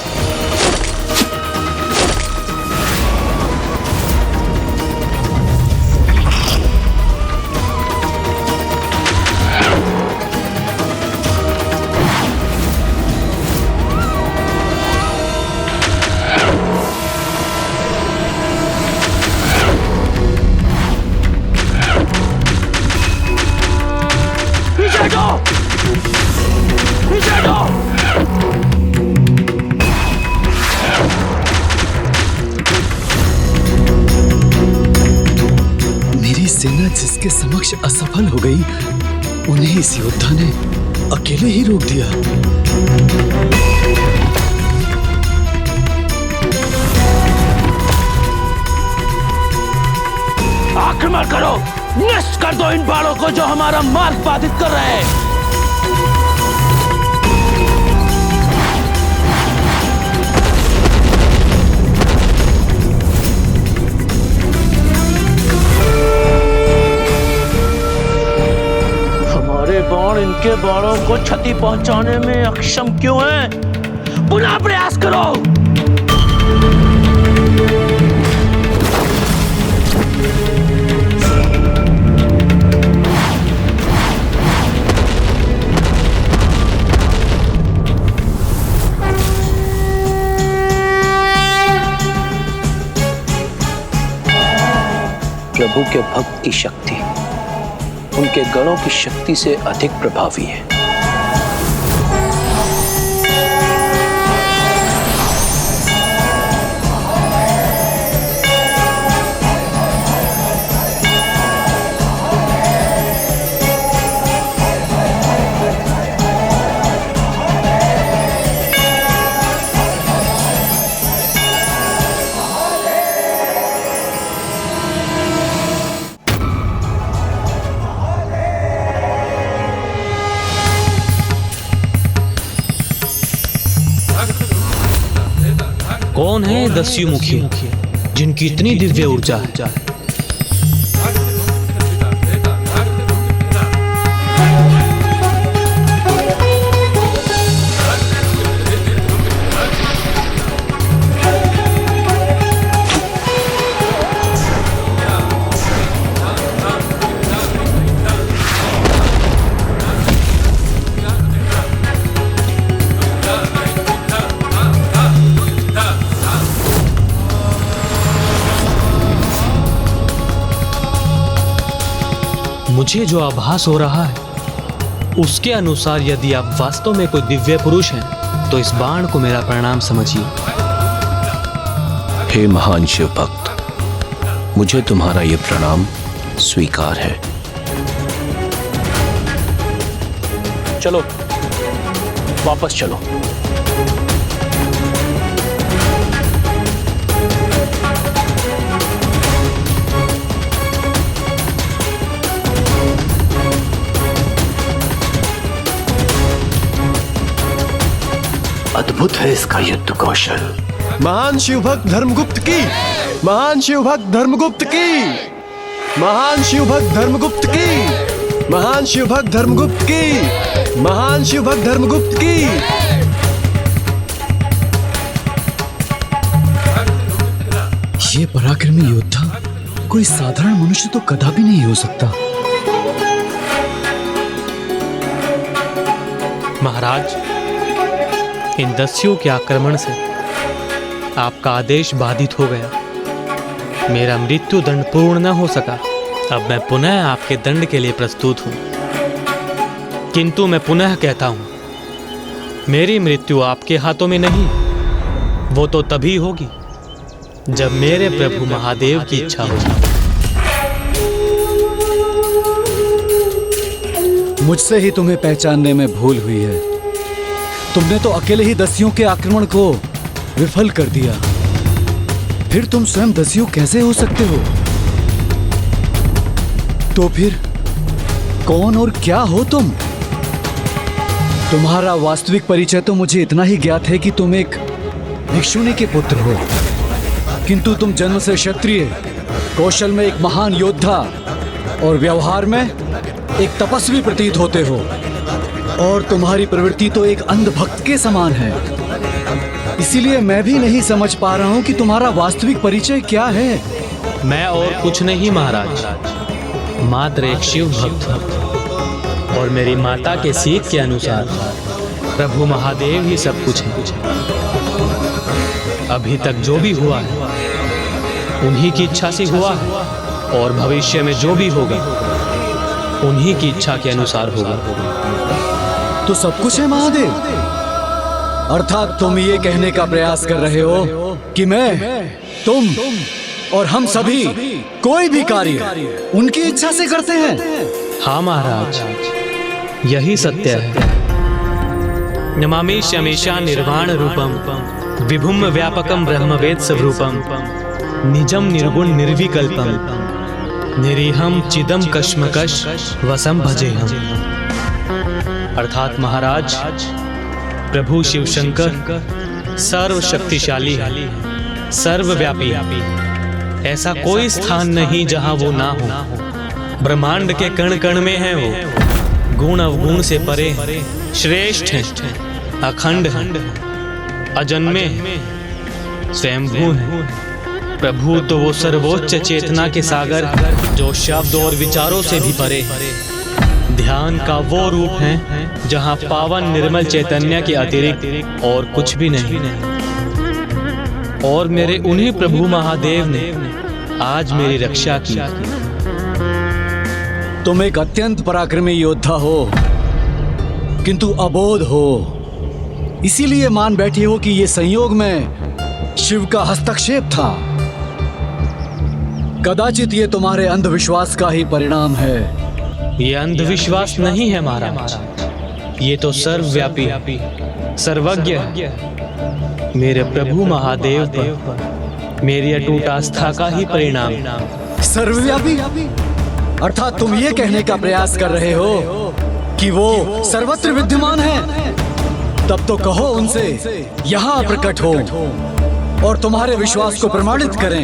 पीछे हटो! पीछे हटो! मेरी सेना जिसके समक्ष असफल हो गई उन्हें इस योद्धा ने अकेले ही रोक दिया। आक्रमण करो! नष्ट कर दो इन बालों को जो हमारा मार्ग बाधित कर रहे हैं। हमारे बाण इनके बाणों को क्षति पहुंचाने में अक्षम क्यों हैं? पुनः प्रयास करो। प्रभु के भक्त की शक्ति उनके गणों की शक्ति से अधिक प्रभावी है। कौन है दस्यु मुखी जिनकी इतनी दिव्य ऊर्जा है? मुझे जो आभास हो रहा है उसके अनुसार यदि आप वास्तव में कोई दिव्य पुरुष हैं तो इस बाण को मेरा प्रणाम समझिए। हे महान शिव भक्त, मुझे तुम्हारा यह प्रणाम स्वीकार है। चलो वापस चलो। अद्भुत है इसका युद्ध कौशल। महान शिवभक्त धर्मगुप्त की, महान शिवभक्त धर्मगुप्त की, महान शिवभक्त धर्मगुप्त की, महान शिवभक्त धर्मगुप्त की, महान शिवभक्त धर्मगुप्त की। ये पराक्रमी योद्धा कोई साधारण मनुष्य तो कदापि नहीं हो सकता। महाराज, इन दस्युओं के आक्रमण से आपका आदेश बाधित हो गया। मेरा मृत्यु दंड पूर्ण न हो सका। अब मैं पुनः आपके दंड के लिए प्रस्तुत हूं। किंतु मैं पुनः कहता हूं, मेरी मृत्यु आपके हाथों में नहीं, वो तो तभी होगी जब मेरे प्रभु महादेव की इच्छा होगी। मुझसे ही तुम्हें पहचानने में भूल हुई है। तुमने तो अकेले ही दस्युओं के आक्रमण को विफल कर दिया। फिर तुम स्वयं दस्यु कैसे हो सकते हो? तो फिर कौन और क्या हो तुम? तुम्हारा वास्तविक परिचय तो मुझे इतना ही ज्ञात है कि तुम एक भिक्षुनी के पुत्र हो, किंतु तुम जन्म से क्षत्रिय, कौशल में एक महान योद्धा और व्यवहार में एक तपस्वी प्रतीत होते हो। और तुम्हारी प्रवृत्ति तो एक अंधभक्त के समान है। इसीलिए मैं भी नहीं समझ पा रहा हूं कि तुम्हारा वास्तविक परिचय क्या है। मैं और कुछ नहीं महाराज, मात्र एक शिव भक्त हूं। और मेरी माता के सीख के अनुसार प्रभु महादेव ही सब कुछ है। अभी तक जो भी हुआ है उन्हीं की इच्छा से हुआ है, और भविष्य में जो भी होगा उन्हीं की इच्छा के अनुसार होगा। तो सब कुछ है महादेव। अर्थात तुम ये कहने का प्रयास कर रहे हो कि मैं, तुम और हम सभी कोई भी कार्य उनकी इच्छा से करते हैं। हाँ महाराज, यही सत्य है। नमामि शमेशा निर्वाण रूपम विभुम व्यापकम ब्रह्मवेद स्वरूपम निजम निर्गुण निर्विकल्पम निरीहम चिदम कश्मकश वसम भजेहम। अर्थात महाराज, प्रभु शिव शंकर सर्व शक्तिशाली है, सर्वव्यापी। ऐसा कोई स्थान नहीं जहां वो ना हो। ब्रह्मांड के कण कण में है वो। गुण अवगुण से परे, श्रेष्ठ है, अखंड है, अजन्मे, स्वयंभू है। प्रभु तो वो सर्वोच्च चेतना के सागर जो शब्द और विचारों से भी परे, ध्यान का वो रूप है जहां पावन निर्मल चैतन्य के अतिरिक्त और कुछ भी नहीं। और मेरे उन्हीं प्रभु महादेव ने आज मेरी रक्षा की। तुम एक अत्यंत पराक्रमी योद्धा हो, किंतु अबोध हो। इसीलिए मान बैठी हो कि ये संयोग में शिव का हस्तक्षेप था। कदाचित ये तुम्हारे अंधविश्वास का ही परिणाम है। ये अंधविश्वास नहीं है महाराज, ये तो सर्वव्यापी, सर्वज्ञ है। मेरे प्रभु महादेव पर मेरी अटूट आस्था का ही परिणाम। सर्वव्यापी अर्थात तुम ये कहने का प्रयास कर रहे हो कि वो सर्वत्र विद्यमान है। तब तो कहो उनसे यहाँ प्रकट हो। और तुम्हारे विश्वास को प्रमाणित करें।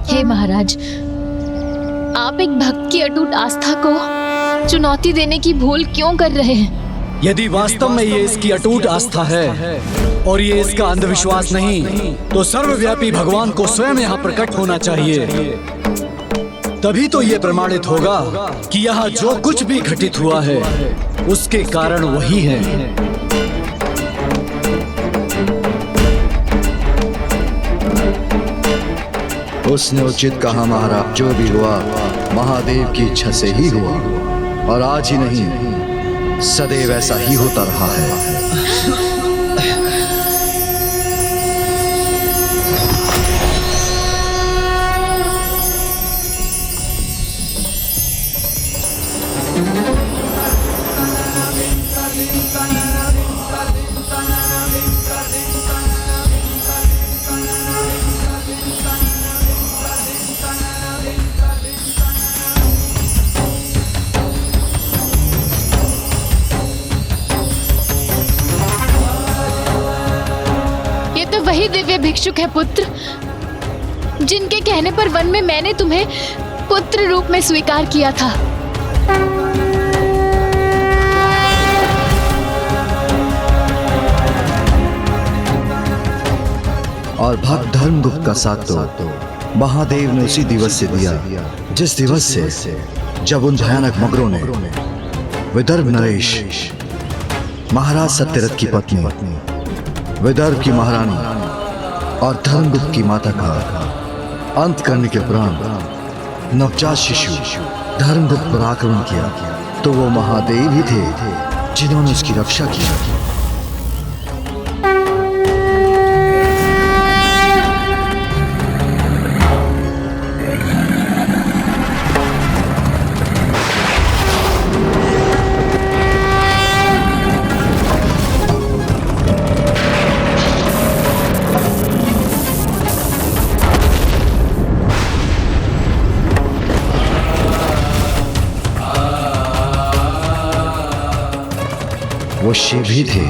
हे महाराज, आप एक भक्त की अटूट आस्था को चुनौती देने की भूल क्यों कर रहे हैं? यदि वास्तव में ये इसकी अटूट आस्था है और ये इसका अंधविश्वास नहीं, तो सर्वव्यापी भगवान को स्वयं यहाँ प्रकट होना चाहिए। तभी तो ये प्रमाणित होगा कि यहाँ जो कुछ भी घटित हुआ है उसके कारण वही है। उसने उचित कहा महाराज, जो भी हुआ महादेव की इच्छा से ही हुआ, और आज ही नहीं सदैव ऐसा ही होता रहा है। वही दिव्य भिक्षुक है पुत्र, जिनके कहने पर वन में मैंने तुम्हें पुत्र रूप में स्वीकार किया था। और भक्त धर्मगुप्त का साथ तो महादेव ने उसी दिवस से दिया जिस दिवस से जब उन भयानक मगरों ने विदर्भ नरेश महाराज सत्यरथ की पत्नी, विदर्भ की महारानी और धर्मगुप्त की माता का अंत करने के उपरांत नवजात शिशु धर्मगुप्त पर आक्रमण किया, तो वो महादेव ही थे जिन्होंने उसकी रक्षा की। वो शिव ही थे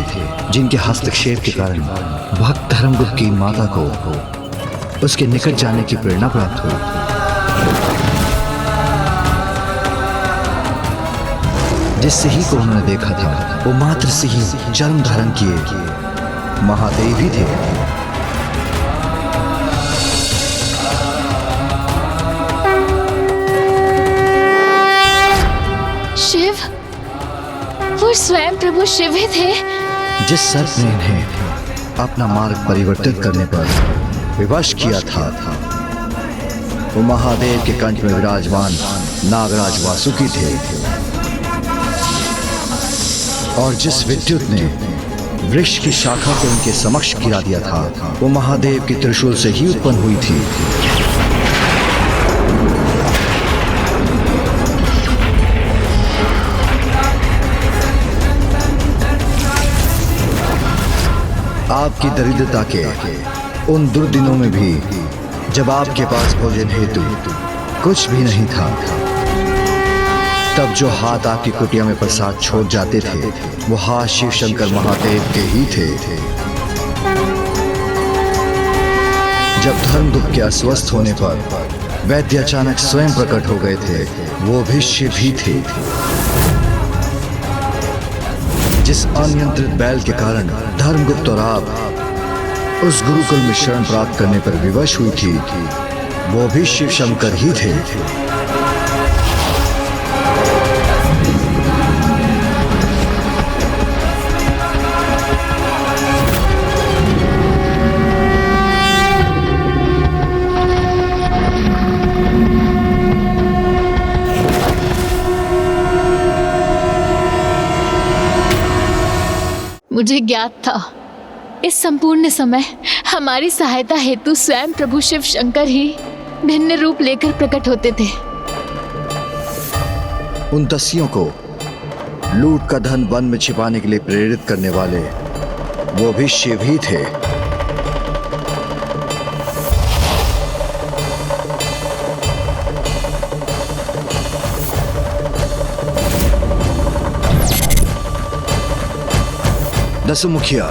जिनके हस्तक्षेप के कारण भक्त धर्मगुप्त की माता को उसके निकट जाने की प्रेरणा प्राप्त हुई। जिस सिंह को उन्होंने देखा था वो मात्र सिंह जन्म धारण किए महादेव ही थे। शिव, वो स्वयं प्रभु शिव ही थे। जिस सर्प ने इन्हें अपना मार्ग परिवर्तित करने पर विवश किया था वो महादेव के कंठ में विराजमान नागराज वासुकी थे। और जिस विद्युत ने वृक्ष की शाखा को उनके समक्ष गिरा दिया था वो महादेव के त्रिशूल से ही उत्पन्न हुई थी। आपकी दरिद्रता के उन दुर्दिनों में भी जब आपके पास भोजन हेतु कुछ भी नहीं था, तब जो हाथ आपकी कुटिया में प्रसाद छोड़ जाते थे वो हाथ शिव शंकर महादेव के ही थे। जब धर्मगुप्त के अस्वस्थ होने पर वैद्य अचानक स्वयं प्रकट हो गए थे, वो भी शिव ही थे। जिस अनियंत्रित बैल के कारण धर्मगुप्त और आप उस गुरुकुल में शरण प्राप्त करने पर विवश हुई थी, वो भी शिव शंकर ही थे। मुझे ज्ञात था इस संपूर्ण समय हमारी सहायता हेतु स्वयं प्रभु शिव शंकर ही भिन्न रूप लेकर प्रकट होते थे। उन दस्युओं को लूट का धन वन में छिपाने के लिए प्रेरित करने वाले वो भी शिव ही थे। दसु मुखिया,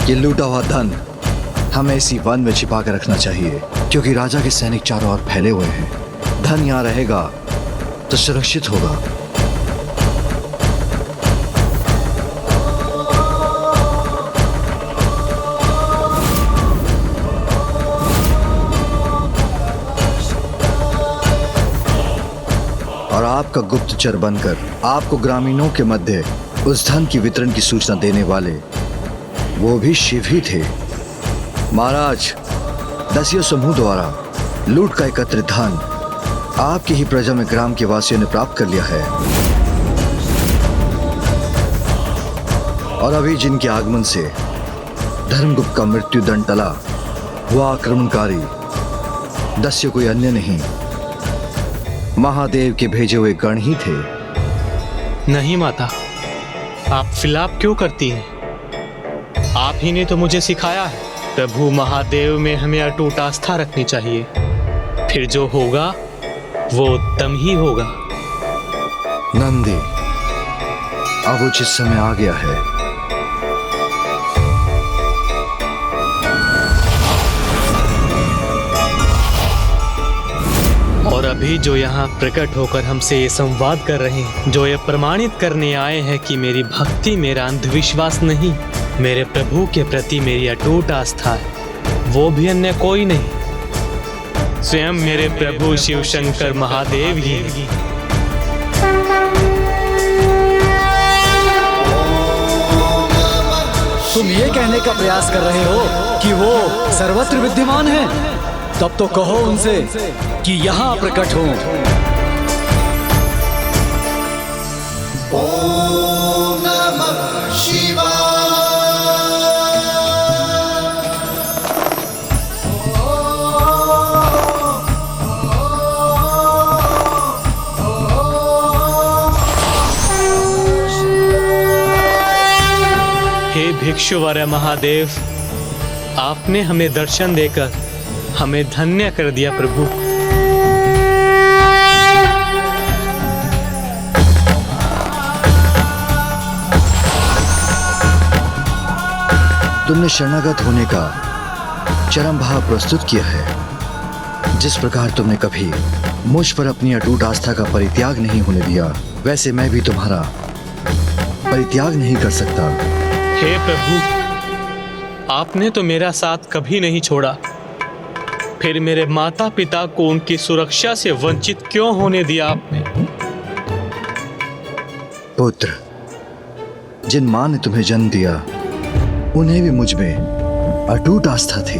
ये लूटा हुआ धन हमें इसी वन में छिपा कर रखना चाहिए, क्योंकि राजा के सैनिक चारों ओर फैले हुए हैं। धन यहाँ रहेगा तो सुरक्षित होगा। और आपका गुप्तचर बनकर आपको ग्रामीणों के मध्य उस धन की वितरण की सूचना देने वाले वो भी शिव ही थे। महाराज, दसियों समूह द्वारा लूट का एकत्रित धन आपकी ही प्रजा में ग्राम के वासियों ने प्राप्त कर लिया है। और अभी जिनके आगमन से धर्मगुप्त का मृत्यु दंड टला, वह आक्रमणकारी दस्यु कोई अन्य नहीं, महादेव के भेजे हुए गण ही थे। नहीं माता, आप विलाप क्यों करती हैं? आप ही ने तो मुझे सिखाया है, प्रभु महादेव में हमें अटूट आस्था रखनी चाहिए। फिर जो होगा वो उत्तम ही होगा। नंदी, अब उचित समय आ गया है। और अभी जो यहाँ प्रकट होकर हमसे ये संवाद कर रहे हैं, जो ये प्रमाणित करने आए हैं कि मेरी भक्ति मेरा अंधविश्वास नहीं, मेरे प्रभु के प्रति मेरी अटूट आस्था है, वो भी अन्य कोई नहीं, स्वयं मेरे प्रभु शिव शंकर महादेव ही हैं। तुम ये कहने का प्रयास कर रहे हो कि वो सर्वत्र विद्यमान है? तब तो कहो उनसे कि यहाँ प्रकट हो। ओम नमः शिवाय। हे भिक्षुवर महादेव, आपने हमें दर्शन देकर हमें धन्य कर दिया प्रभु। तुमने शरणागत होने का चरम भाव प्रस्तुत किया है। जिस प्रकार तुमने कभी मुझ पर अपनी अटूट आस्था का परित्याग नहीं होने दिया, वैसे मैं भी तुम्हारा परित्याग नहीं कर सकता। हे प्रभु, आपने तो मेरा साथ कभी नहीं छोड़ा, फिर मेरे माता पिता को उनकी सुरक्षा से वंचित क्यों होने दिया आपने? पुत्र, जिन मां ने तुम्हें जन्म दिया उन्हें भी मुझ में अटूट आस्था थी,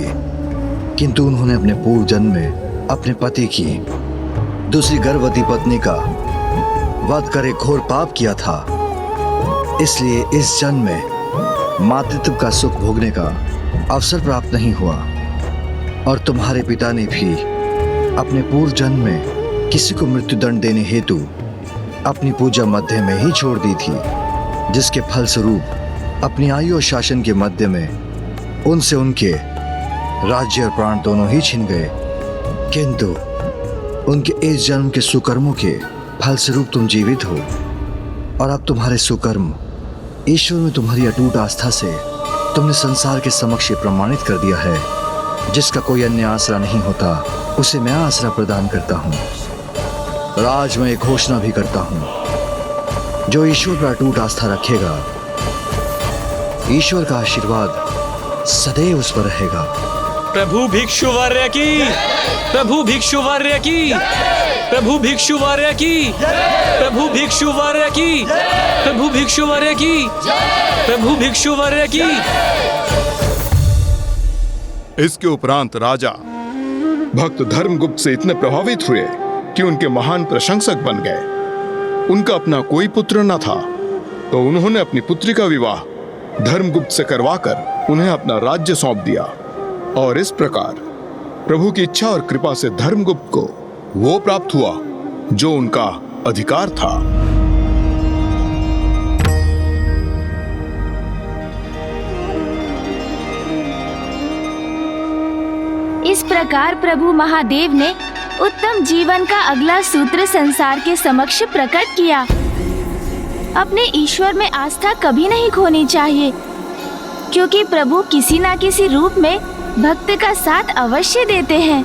किंतु उन्होंने अपने पूर्व जन्म में अपने पति की दूसरी गर्भवती पत्नी का वध कर एक घोर पाप किया था। इसलिए इस जन्म में मातृत्व का सुख भोगने का अवसर प्राप्त नहीं हुआ। और तुम्हारे पिता ने भी अपने पूर्व जन्म में किसी को मृत्युदंड देने हेतु अपनी पूजा मध्य में ही छोड़ दी थी, जिसके फलस्वरूप अपनी आयु और शासन के मध्य में उनसे उनके राज्य और प्राण दोनों ही छिन गए। किंतु उनके इस जन्म के सुकर्मों के फलस्वरूप तुम जीवित हो, और अब तुम्हारे सुकर्म ईश्वर में तुम्हारी अटूट आस्था से तुमने संसार के समक्ष प्रमाणित कर दिया है। जिसका कोई अन्य आसरा नहीं होता, उसे मैं आसरा प्रदान करता हूँ। और आज मैं एक घोषणा भी करता हूँ, जो ईश्वर पर अटूट आस्था रखेगा, ईश्वर का आशीर्वाद सदैव उस पर रहेगा। प्रभु भिक्षुवर्य की, प्रभु भिक्षुवर्य की, प्रभु भिक्षुवर्य की, प्रभु भिक्षुवर्य की, प्रभु भिक्षुवर्य की, प्रभु भिक्षुवर्य की। इसके उपरांत राजा भक्त धर्मगुप्त से इतने प्रभावित हुए कि उनके महान प्रशंसक बन गए। उनका अपना कोई पुत्र न था, तो उन्होंने अपनी पुत्री का विवाह धर्मगुप्त से करवाकर उन्हें अपना राज्य सौंप दिया। और इस प्रकार प्रभु की इच्छा और कृपा से धर्मगुप्त को वो प्राप्त हुआ जो उनका अधिकार था। इस प्रकार प्रभु महादेव ने उत्तम जीवन का अगला सूत्र संसार के समक्ष प्रकट किया। अपने ईश्वर में आस्था कभी नहीं खोनी चाहिए, क्योंकि प्रभु किसी न किसी रूप में भक्त का साथ अवश्य देते हैं।